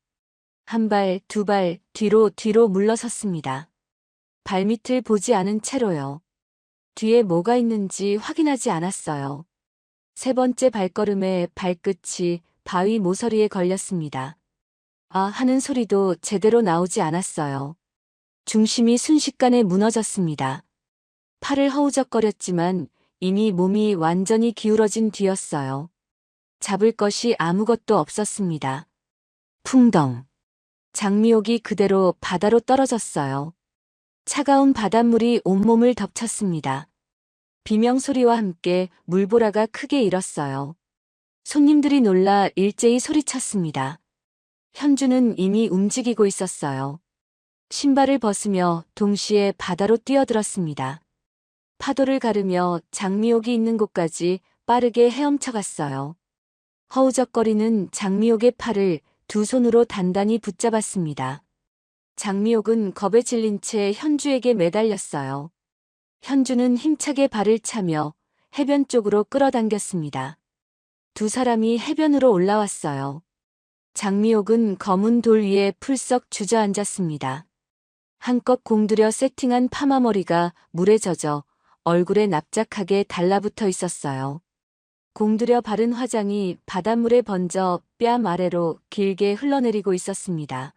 한 발, 두 발, 뒤로 물러섰습니다. 발밑을 보지 않은 채로요. 뒤에 뭐가 있는지 확인하지 않았어요. 세 번째 발걸음에 발끝이 바위 모서리에 걸렸습니다. 아 하는 소리도 제대로 나오지 않았어요. 중심이 순식간에 무너졌습니다. 팔을 허우적거렸지만 이미 몸이 완전히 기울어진 뒤였어요. 잡을 것이 아무것도 없었습니다. 풍덩. 장미옥이 그대로 바다로 떨어졌어요. 차가운 바닷물이 온몸을 덮쳤습니다. 비명소리와 함께 물보라가 크게 일었어요. 손님들이 놀라 일제히 소리쳤습니다. 현주는 이미 움직이고 있었어요. 신발을 벗으며 동시에 바다로 뛰어들었습니다. 파도를 가르며 장미옥이 있는 곳까지 빠르게 헤엄쳐 갔어요. 허우적거리는 장미옥의 팔을 두 손으로 단단히 붙잡았습니다. 장미옥은 겁에 질린 채 현주에게 매달렸어요. 현주는 힘차게 발을 차며 해변 쪽으로 끌어당겼습니다. 두 사람이 해변으로 올라왔어요. 장미옥은 검은 돌 위에 풀썩 주저앉았습니다. 한껏 공들여 세팅한 파마머리가 물에 젖어 얼굴에 납작하게 달라붙어 있었어요. 공들여 바른 화장이 바닷물에 번져 뺨 아래로 길게 흘러내리고 있었습니다.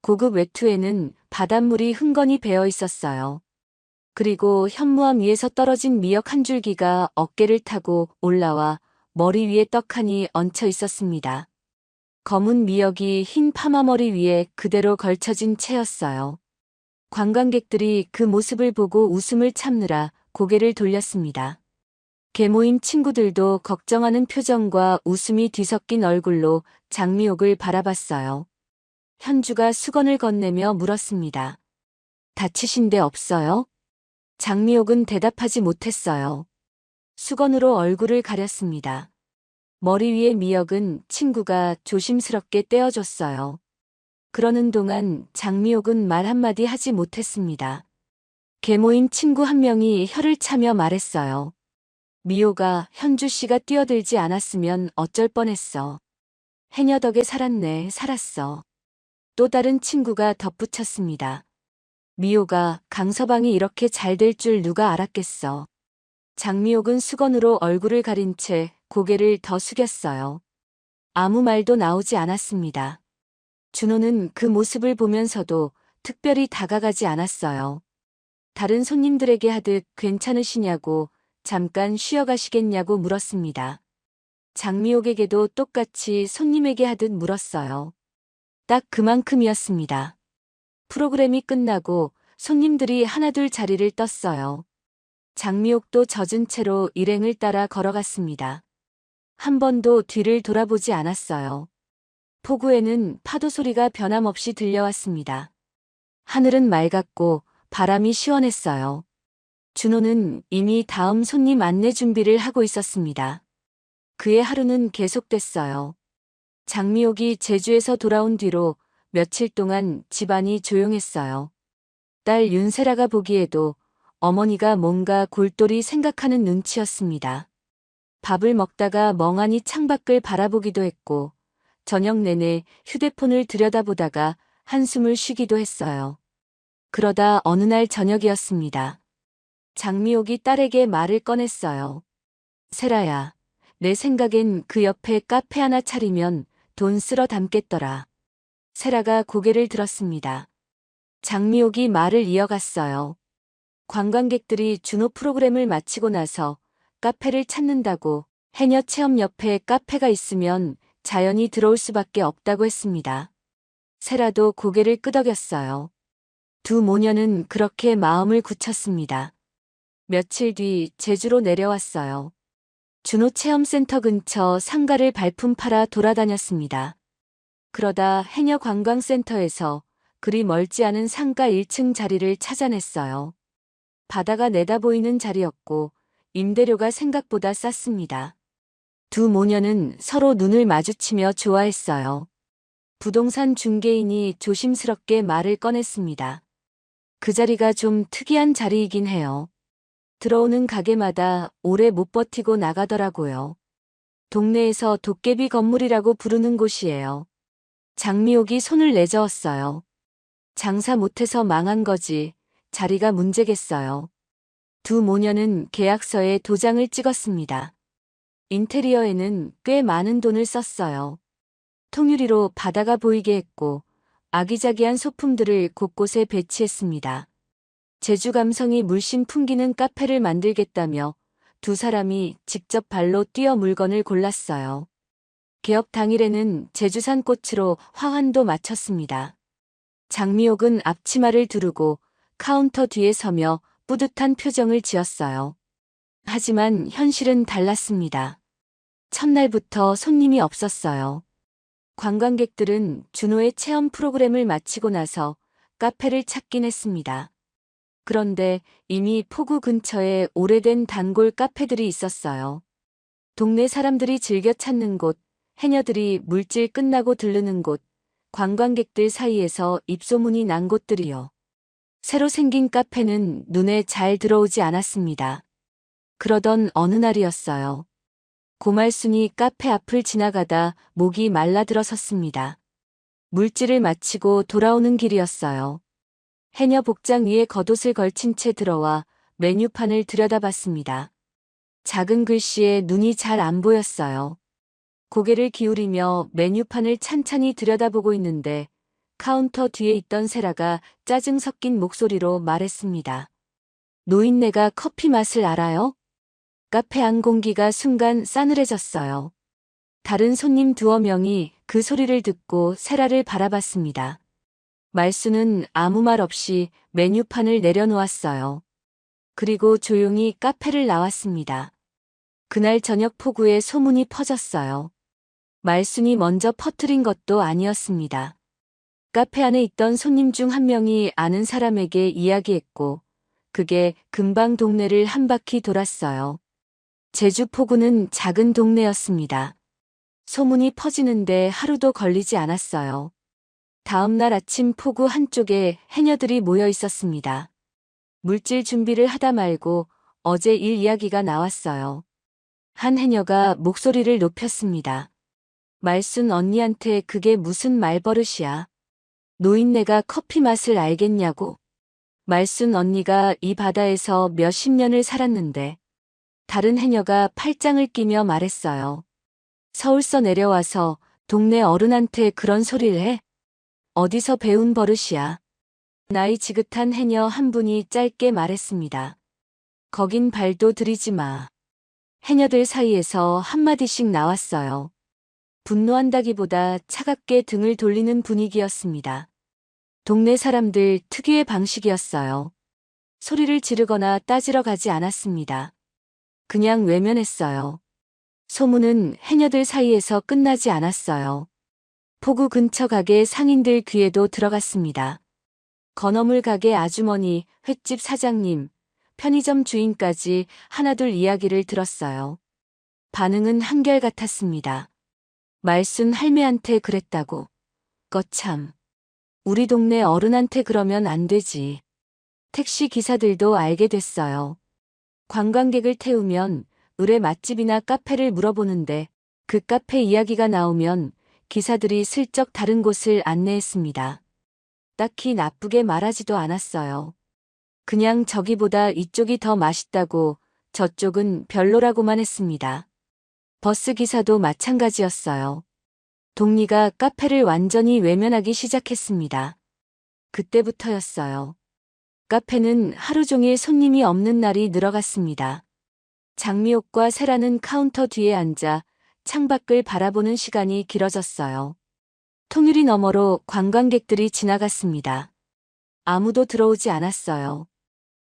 고급 외투에는 바닷물이 흥건히 배어 있었어요. 그리고 현무암 위에서 떨어진 미역 한 줄기가 어깨를 타고 올라와 머리 위에 떡하니 얹혀 있었습니다. 검은 미역이 흰 파마머리 위에 그대로 걸쳐진 채였어요. 관광객들이 그 모습을 보고 웃음을 참느라 고개를 돌렸습니다. 계모임 친구들도 걱정하는 표정과 웃음이 뒤섞인 얼굴로 장미옥을 바라봤어요. 현주가 수건을 건네며 물었습니다. 다치신 데 없어요? 장미옥은 대답하지 못했어요. 수건으로 얼굴을 가렸습니다. 머리 위의 미역은 친구가 조심스럽게 떼어줬어요. 그러는 동안 장미옥은 말 한마디 하지 못했습니다. 계모인 친구 한 명이 혀를 차며 말했어요. 미호가 현주 씨가 뛰어들지 않았으면 어쩔 뻔했어. 해녀 덕에 살았네, 살았어. 또 다른 친구가 덧붙였습니다. 미호가 강서방이 이렇게 잘 될 줄 누가 알았겠어. 장미옥은 수건으로 얼굴을 가린 채 고개를 더 숙였어요. 아무 말도 나오지 않았습니다. 준호는 그 모습을 보면서도 특별히 다가가지 않았어요. 다른 손님들에게 하듯 괜찮으시냐고 잠깐 쉬어가시겠냐고 물었습니다. 장미옥에게도 똑같이 손님에게 하듯 물었어요. 딱 그만큼이었습니다. 프로그램이 끝나고 손님들이 하나둘 자리를 떴어요. 장미옥도 젖은 채로 일행을 따라 걸어갔습니다. 한 번도 뒤를 돌아보지 않았어요. 포구에는 파도 소리가 변함없이 들려왔습니다. 하늘은 맑았고 바람이 시원했어요. 준호는 이미 다음 손님 안내 준비를 하고 있었습니다. 그의 하루는 계속됐어요. 장미옥이 제주에서 돌아온 뒤로 며칠 동안 집안이 조용했어요. 딸 윤세라가 보기에도 어머니가 뭔가 골똘히 생각하는 눈치였습니다. 밥을 먹다가 멍하니 창밖을 바라보기도 했고 저녁 내내 휴대폰을 들여다보다가 한숨을 쉬기도 했어요. 그러다 어느 날 저녁이었습니다. 장미옥이 딸에게 말을 꺼냈어요. 세라야, 내 생각엔 그 옆에 카페 하나 차리면 돈 쓸어 담겠더라. 세라가 고개를 들었습니다. 장미옥이 말을 이어갔어요. 관광객들이 준호 프로그램을 마치고 나서 카페를 찾는다고 해녀 체험 옆에 카페가 있으면 자연히 들어올 수밖에 없다고 했습니다. 세라도 고개를 끄덕였어요. 두 모녀는 그렇게 마음을 굳혔습니다. 며칠 뒤 제주로 내려왔어요. 준호 체험센터 근처 상가를 발품 팔아 돌아다녔습니다. 그러다 해녀 관광센터에서 그리 멀지 않은 상가 1층 자리를 찾아냈어요. 바다가 내다보이는 자리였고 임대료가 생각보다 쌌습니다. 두 모녀는 서로 눈을 마주치며 좋아했어요. 부동산 중개인이 조심스럽게 말을 꺼냈습니다. 그 자리가 좀 특이한 자리이긴 해요. 들어오는 가게마다 오래 못 버티고 나가더라고요. 동네에서 도깨비 건물이라고 부르는 곳이에요. 장미옥이 손을 내저었어요. 장사 못해서 망한 거지. 자리가 문제겠어요. 두 모녀는 계약서에 도장을 찍었습니다. 인테리어에는 꽤 많은 돈을 썼어요. 통유리로 바다가 보이게 했고 아기자기한 소품들을 곳곳에 배치했습니다. 제주 감성이 물씬 풍기는 카페를 만들겠다며 두 사람이 직접 발로 뛰어 물건을 골랐어요. 개업 당일에는 제주산 꽃으로 화환도 마쳤습니다. 장미옥은 앞치마를 두르고 카운터 뒤에 서며 뿌듯한 표정을 지었어요. 하지만 현실은 달랐습니다. 첫날부터 손님이 없었어요. 관광객들은 준호의 체험 프로그램을 마치고 나서 카페를 찾긴 했습니다. 그런데 이미 포구 근처에 오래된 단골 카페들이 있었어요. 동네 사람들이 즐겨 찾는 곳, 해녀들이 물질 끝나고 들르는 곳, 관광객들 사이에서 입소문이 난 곳들이요. 새로 생긴 카페는 눈에 잘 들어오지 않았습니다. 그러던 어느 날이었어요. 고말순이 카페 앞을 지나가다 목이 말라들어섰습니다. 물질을 마치고 돌아오는 길이었어요. 해녀 복장 위에 겉옷을 걸친 채 들어와 메뉴판을 들여다봤습니다. 작은 글씨에 눈이 잘 안 보였어요. 고개를 기울이며 메뉴판을 찬찬히 들여다보고 있는데 카운터 뒤에 있던 세라가 짜증 섞인 목소리로 말했습니다. 노인네가 커피 맛을 알아요? 카페 안 공기가 순간 싸늘해졌어요. 다른 손님 두어 명이 그 소리를 듣고 세라를 바라봤습니다. 말수는 아무 말 없이 메뉴판을 내려놓았어요. 그리고 조용히 카페를 나왔습니다. 그날 저녁 폭우에 소문이 퍼졌어요. 말순이 먼저 퍼뜨린 것도 아니었습니다. 카페 안에 있던 손님 중 한 명이 아는 사람에게 이야기했고, 그게 금방 동네를 한 바퀴 돌았어요. 제주 포구는 작은 동네였습니다. 소문이 퍼지는데 하루도 걸리지 않았어요. 다음 날 아침 포구 한쪽에 해녀들이 모여 있었습니다. 물질 준비를 하다 말고 어제 일 이야기가 나왔어요. 한 해녀가 목소리를 높였습니다. 말순 언니한테 그게 무슨 말버릇이야. 노인네가 커피 맛을 알겠냐고. 말순 언니가 이 바다에서 몇십 년을 살았는데. 다른 해녀가 팔짱을 끼며 말했어요. 서울서 내려와서 동네 어른한테 그런 소리를 해? 어디서 배운 버릇이야? 나이 지긋한 해녀 한 분이 짧게 말했습니다. 거긴 발도 들이지 마. 해녀들 사이에서 한마디씩 나왔어요. 분노한다기보다 차갑게 등을 돌리는 분위기였습니다. 동네 사람들 특유의 방식이었어요. 소리를 지르거나 따지러 가지 않았습니다. 그냥 외면했어요. 소문은 해녀들 사이에서 끝나지 않았어요. 포구 근처 가게 상인들 귀에도 들어갔습니다. 건어물 가게 아주머니, 횟집 사장님, 편의점 주인까지 하나둘 이야기를 들었어요. 반응은 한결같았습니다. 말순 할매한테 그랬다고. 거참. 우리 동네 어른한테 그러면 안 되지. 택시 기사들도 알게 됐어요. 관광객을 태우면 의뢰 맛집이나 카페를 물어보는데 그 카페 이야기가 나오면 기사들이 슬쩍 다른 곳을 안내했습니다. 딱히 나쁘게 말하지도 않았어요. 그냥 저기보다 이쪽이 더 맛있다고, 저쪽은 별로라고만 했습니다. 버스 기사도 마찬가지였어요. 동리가 카페를 완전히 외면하기 시작했습니다. 그때부터였어요. 카페는 하루 종일 손님이 없는 날이 늘어갔습니다. 장미옥과 세라는 카운터 뒤에 앉아 창밖을 바라보는 시간이 길어졌어요. 통유리 너머로 관광객들이 지나갔습니다. 아무도 들어오지 않았어요.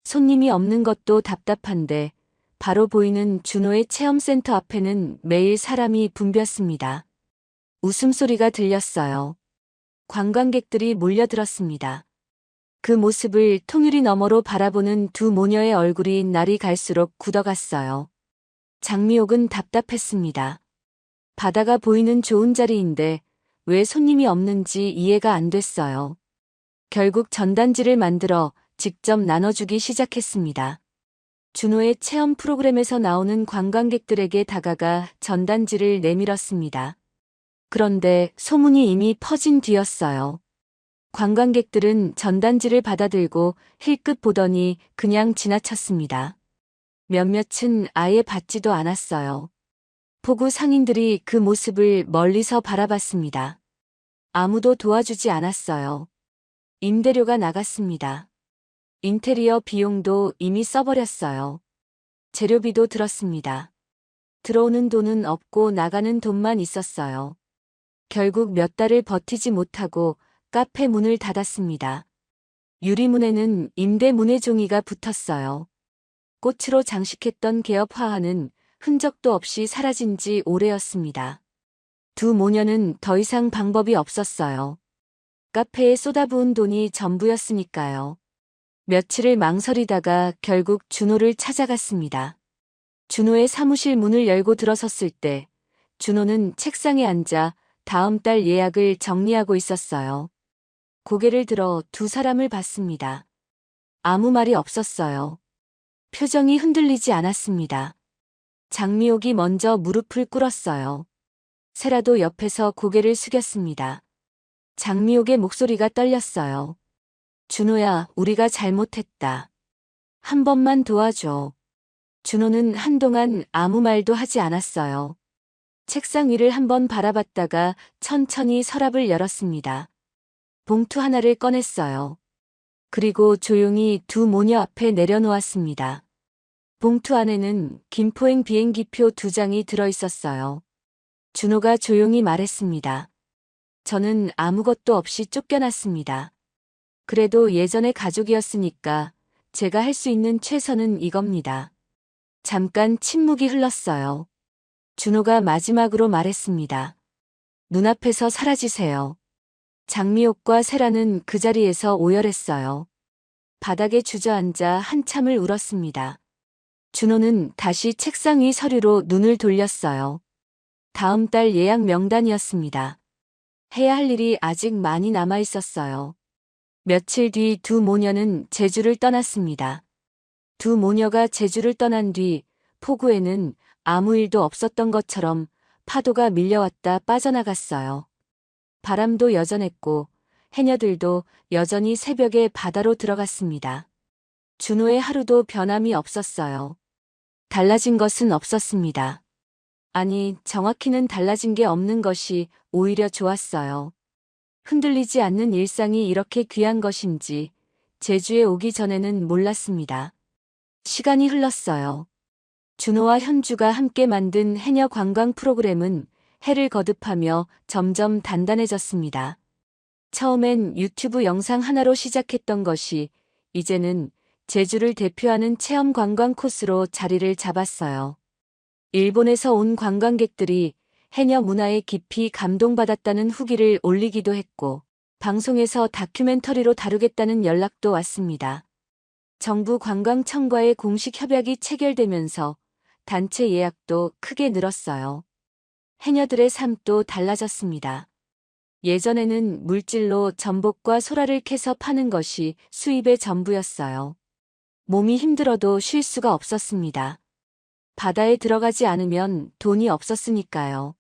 손님이 없는 것도 답답한데 바로 보이는 준호의 체험센터 앞에는 매일 사람이 붐볐습니다. 웃음소리가 들렸어요. 관광객들이 몰려들었습니다. 그 모습을 통유리 너머로 바라보는 두 모녀의 얼굴이 날이 갈수록 굳어갔어요. 장미옥은 답답했습니다. 바다가 보이는 좋은 자리인데 왜 손님이 없는지 이해가 안 됐어요. 결국 전단지를 만들어 직접 나눠주기 시작했습니다. 준호의 체험 프로그램에서 나오는 관광객들에게 다가가 전단지를 내밀었습니다. 그런데 소문이 이미 퍼진 뒤였어요. 관광객들은 전단지를 받아들고 힐끗 보더니 그냥 지나쳤습니다. 몇몇은 아예 받지도 않았어요. 포구 상인들이 그 모습을 멀리서 바라봤습니다. 아무도 도와주지 않았어요. 임대료가 나갔습니다. 인테리어 비용도 이미 써버렸어요. 재료비도 들었습니다. 들어오는 돈은 없고 나가는 돈만 있었어요. 결국 몇 달을 버티지 못하고 카페 문을 닫았습니다. 유리문에는 임대 문의 종이가 붙었어요. 꽃으로 장식했던 개업 화환은 흔적도 없이 사라진 지 오래였습니다. 두 모녀는 더 이상 방법이 없었어요. 카페에 쏟아부은 돈이 전부였으니까요. 며칠을 망설이다가 결국 준호를 찾아갔습니다. 준호의 사무실 문을 열고 들어섰을 때 준호는 책상에 앉아 다음 달 예약을 정리하고 있었어요. 고개를 들어 두 사람을 봤습니다. 아무 말이 없었어요. 표정이 흔들리지 않았습니다. 장미옥이 먼저 무릎을 꿇었어요. 세라도 옆에서 고개를 숙였습니다. 장미옥의 목소리가 떨렸어요. 준호야, 우리가 잘못했다. 한 번만 도와줘. 준호는 한동안 아무 말도 하지 않았어요. 책상 위를 한번 바라봤다가 천천히 서랍을 열었습니다. 봉투 하나를 꺼냈어요. 그리고 조용히 두 모녀 앞에 내려놓았습니다. 봉투 안에는 김포행 비행기표 2장이 들어있었어요. 준호가 조용히 말했습니다. 저는 아무것도 없이 쫓겨났습니다. 그래도 예전의 가족이었으니까 제가 할 수 있는 최선은 이겁니다. 잠깐 침묵이 흘렀어요. 준호가 마지막으로 말했습니다. 눈앞에서 사라지세요. 장미옥과 세라는 그 자리에서 오열했어요. 바닥에 주저앉아 한참을 울었습니다. 준호는 다시 책상 위 서류로 눈을 돌렸어요. 다음 달 예약 명단이었습니다. 해야 할 일이 아직 많이 남아 있었어요. 며칠 뒤 두 모녀는 제주를 떠났습니다. 두 모녀가 제주를 떠난 뒤 포구에는 아무 일도 없었던 것처럼 파도가 밀려왔다 빠져나갔어요. 바람도 여전했고 해녀들도 여전히 새벽에 바다로 들어갔습니다. 준호의 하루도 변함이 없었어요. 달라진 것은 없었습니다. 아니, 정확히는 달라진 게 없는 것이 오히려 좋았어요. 흔들리지 않는 일상이 이렇게 귀한 것인지 제주에 오기 전에는 몰랐습니다. 시간이 흘렀어요. 준호와 현주가 함께 만든 해녀 관광 프로그램은 해를 거듭하며 점점 단단해졌습니다. 처음엔 유튜브 영상 하나로 시작했던 것이 이제는 제주를 대표하는 체험 관광 코스로 자리를 잡았어요. 일본에서 온 관광객들이 해녀 문화에 깊이 감동받았다는 후기를 올리기도 했고, 방송에서 다큐멘터리로 다루겠다는 연락도 왔습니다. 정부 관광청과의 공식 협약이 체결되면서 단체 예약도 크게 늘었어요. 해녀들의 삶도 달라졌습니다. 예전에는 물질로 전복과 소라를 캐서 파는 것이 수입의 전부였어요. 몸이 힘들어도 쉴 수가 없었습니다. 바다에 들어가지 않으면 돈이 없었으니까요.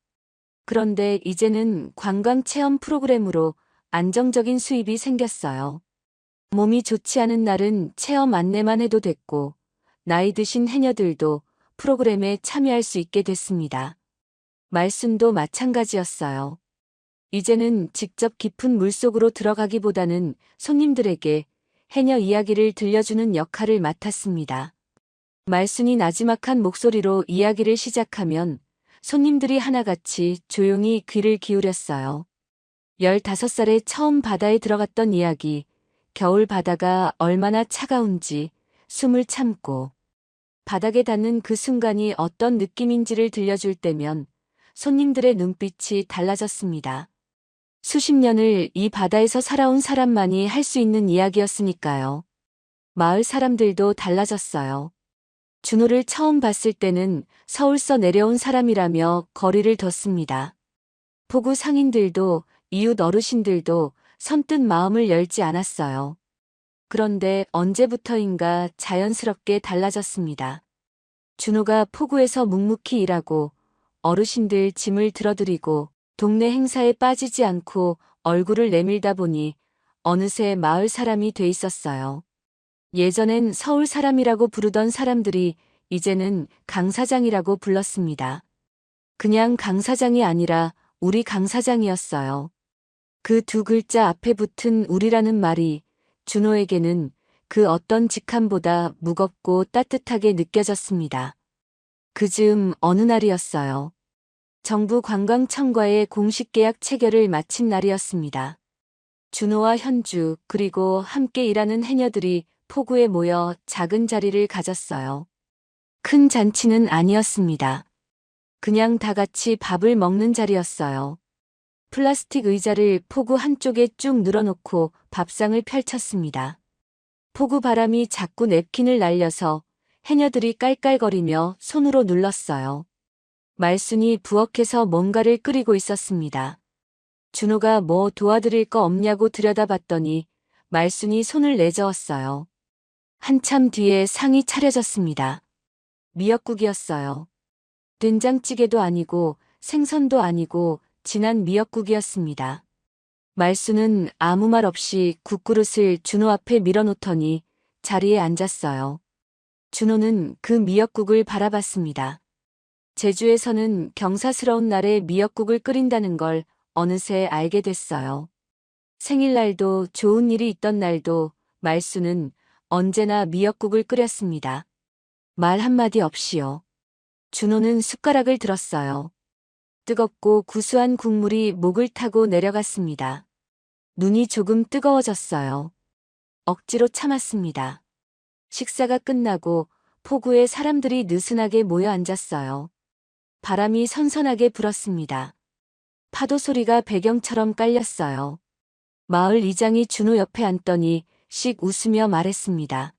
그런데 이제는 관광 체험 프로그램으로 안정적인 수입이 생겼어요. 몸이 좋지 않은 날은 체험 안내만 해도 됐고, 나이 드신 해녀들도 프로그램에 참여할 수 있게 됐습니다. 말순도 마찬가지였어요. 이제는 직접 깊은 물속으로 들어가기보다는 손님들에게 해녀 이야기를 들려주는 역할을 맡았습니다. 말순이 나지막한 목소리로 이야기를 시작하면 손님들이 하나같이 조용히 귀를 기울였어요. 15살에 처음 바다에 들어갔던 이야기, 겨울 바다가 얼마나 차가운지, 숨을 참고 바닥에 닿는 그 순간이 어떤 느낌인지를 들려줄 때면 손님들의 눈빛이 달라졌습니다. 수십 년을 이 바다에서 살아온 사람만이 할 수 있는 이야기였으니까요. 마을 사람들도 달라졌어요. 준호를 처음 봤을 때는 서울서 내려온 사람이라며 거리를 뒀습니다. 포구 상인들도 이웃 어르신들도 선뜻 마음을 열지 않았어요. 그런데 언제부터인가 자연스럽게 달라졌습니다. 준호가 포구에서 묵묵히 일하고 어르신들 짐을 들어드리고 동네 행사에 빠지지 않고 얼굴을 내밀다 보니 어느새 마을 사람이 돼 있었어요. 예전엔 서울 사람이라고 부르던 사람들이 이제는 강 사장이라고 불렀습니다. 그냥 강 사장이 아니라 우리 강 사장이었어요. 그 두 글자 앞에 붙은 우리라는 말이 준호에게는 그 어떤 직함보다 무겁고 따뜻하게 느껴졌습니다. 그 즈음 어느 날이었어요. 정부 관광청과의 공식 계약 체결을 마친 날이었습니다. 준호와 현주 그리고 함께 일하는 해녀들이 포구에 모여 작은 자리를 가졌어요. 큰 잔치는 아니었습니다. 그냥 다 같이 밥을 먹는 자리였어요. 플라스틱 의자를 포구 한쪽에 쭉 늘어놓고 밥상을 펼쳤습니다. 포구 바람이 자꾸 냅킨을 날려서 해녀들이 깔깔거리며 손으로 눌렀어요. 말순이 부엌에서 뭔가를 끓이고 있었습니다. 준호가 뭐 도와드릴 거 없냐고 들여다봤더니 말순이 손을 내저었어요. 한참 뒤에 상이 차려졌습니다. 미역국이었어요. 된장찌개도 아니고 생선도 아니고 진한 미역국이었습니다. 말순은 아무 말 없이 국그릇을 준호 앞에 밀어놓더니 자리에 앉았어요. 준호는 그 미역국을 바라봤습니다. 제주에서는 경사스러운 날에 미역국을 끓인다는 걸 어느새 알게 됐어요. 생일날도 좋은 일이 있던 날도 말수는 언제나 미역국을 끓였습니다. 말 한마디 없이요. 준호는 숟가락을 들었어요. 뜨겁고 구수한 국물이 목을 타고 내려갔습니다. 눈이 조금 뜨거워졌어요. 억지로 참았습니다. 식사가 끝나고 포구에 사람들이 느슨하게 모여 앉았어요. 바람이 선선하게 불었습니다. 파도 소리가 배경처럼 깔렸어요. 마을 이장이 준호 옆에 앉더니 씩 웃으며 말했습니다.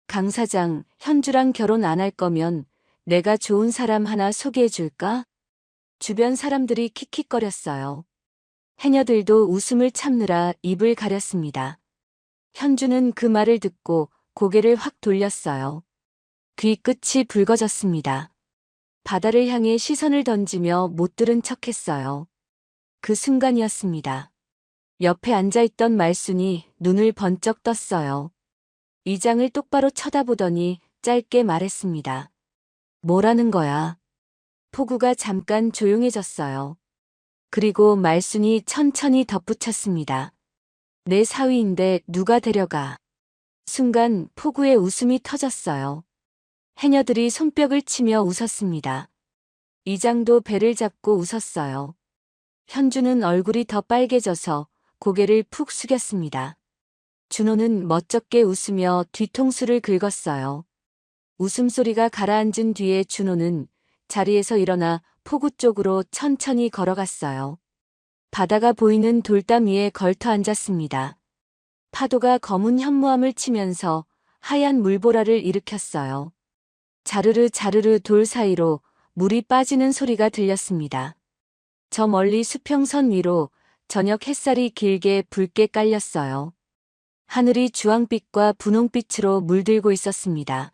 강 사장, 현주랑 결혼 안 할 거면 내가 좋은 사람 하나 소개해 줄까? 주변 사람들이 킥킥거렸어요. 해녀들도 웃음을 참느라 입을 가렸습니다. 현주는 그 말을 듣고 고개를 확 돌렸어요. 귀 끝이 붉어졌습니다. 바다를 향해 시선을 던지며 못 들은 척했어요. 그 순간이었습니다. 옆에 앉아있던 말순이 눈을 번쩍 떴어요. 이장을 똑바로 쳐다보더니 짧게 말했습니다. 뭐라는 거야? 포구가 잠깐 조용해졌어요. 그리고 말순이 천천히 덧붙였습니다. 내 사위인데 누가 데려가? 순간 포구의 웃음이 터졌어요. 해녀들이 손뼉을 치며 웃었습니다. 이장도 배를 잡고 웃었어요. 현주는 얼굴이 더 빨개져서 고개를 푹 숙였습니다. 준호는 멋쩍게 웃으며 뒤통수를 긁었어요. 웃음소리가 가라앉은 뒤에 준호는 자리에서 일어나 포구 쪽으로 천천히 걸어갔어요. 바다가 보이는 돌담 위에 걸터 앉았습니다. 파도가 검은 현무암을 치면서 하얀 물보라를 일으켰어요. 자르르 자르르 돌 사이로 물이 빠지는 소리가 들렸습니다. 저 멀리 수평선 위로 저녁 햇살이 길게 붉게 깔렸어요. 하늘이 주황빛과 분홍빛으로 물들고 있었습니다.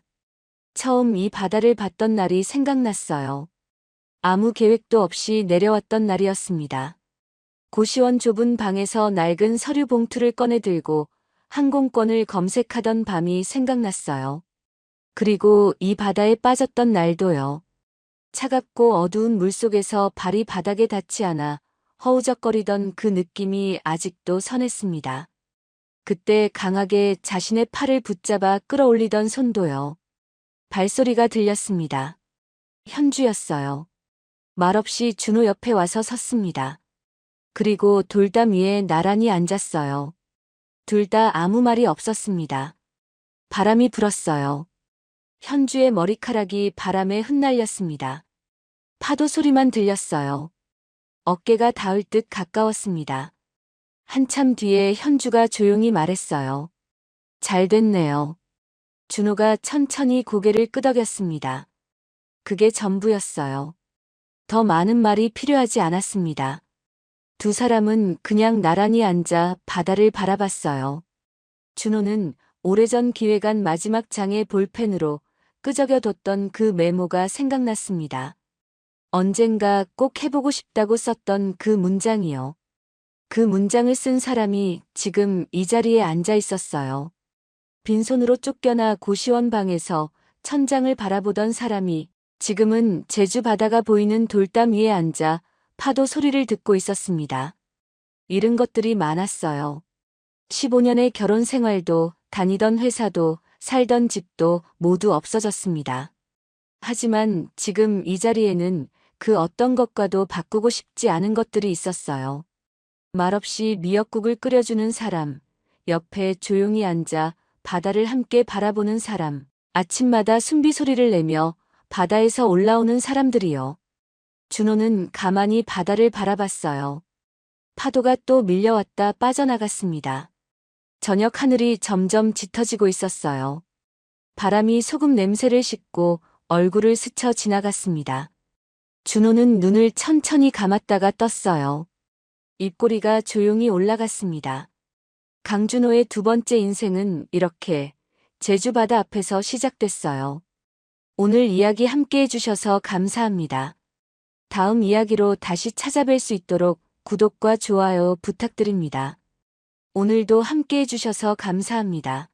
처음 이 바다를 봤던 날이 생각났어요. 아무 계획도 없이 내려왔던 날이었습니다. 고시원 좁은 방에서 낡은 서류 봉투를 꺼내 들고 항공권을 검색하던 밤이 생각났어요. 그리고 이 바다에 빠졌던 날도요. 차갑고 어두운 물속에서 발이 바닥에 닿지 않아 허우적거리던 그 느낌이 아직도 선했습니다. 그때 강하게 자신의 팔을 붙잡아 끌어올리던 손도요. 발소리가 들렸습니다. 현주였어요. 말없이 준호 옆에 와서 섰습니다. 그리고 돌담 위에 나란히 앉았어요. 둘 다 아무 말이 없었습니다. 바람이 불었어요. 현주의 머리카락이 바람에 흩날렸습니다. 파도 소리만 들렸어요. 어깨가 닿을 듯 가까웠습니다. 한참 뒤에 현주가 조용히 말했어요. 잘 됐네요. 준호가 천천히 고개를 끄덕였습니다. 그게 전부였어요. 더 많은 말이 필요하지 않았습니다. 두 사람은 그냥 나란히 앉아 바다를 바라봤어요. 준호는 오래전 기획안 마지막 장의 볼펜으로 끄적여뒀던 그 메모가 생각났습니다. 언젠가 꼭 해보고 싶다고 썼던 그 문장이요. 그 문장을 쓴 사람이 지금 이 자리에 앉아 있었어요. 빈손으로 쫓겨나 고시원 방에서 천장을 바라보던 사람이 지금은 제주 바다가 보이는 돌담 위에 앉아 파도 소리를 듣고 있었습니다. 잃은 것들이 많았어요. 15년의 결혼 생활도 다니던 회사도 살던 집도 모두 없어졌습니다. 하지만 지금 이 자리에는 그 어떤 것과도 바꾸고 싶지 않은 것들이 있었어요. 말없이 미역국을 끓여주는 사람, 옆에 조용히 앉아 바다를 함께 바라보는 사람, 아침마다 숨비 소리를 내며 바다에서 올라오는 사람들이요. 준호는 가만히 바다를 바라봤어요. 파도가 또 밀려왔다 빠져나갔습니다. 저녁 하늘이 점점 짙어지고 있었어요. 바람이 소금 냄새를 싣고 얼굴을 스쳐 지나갔습니다. 준호는 눈을 천천히 감았다가 떴어요. 입꼬리가 조용히 올라갔습니다. 강준호의 두 번째 인생은 이렇게 제주 바다 앞에서 시작됐어요. 오늘 이야기 함께 해주셔서 감사합니다. 다음 이야기로 다시 찾아뵐 수 있도록 구독과 좋아요 부탁드립니다. 오늘도 함께 해주셔서 감사합니다.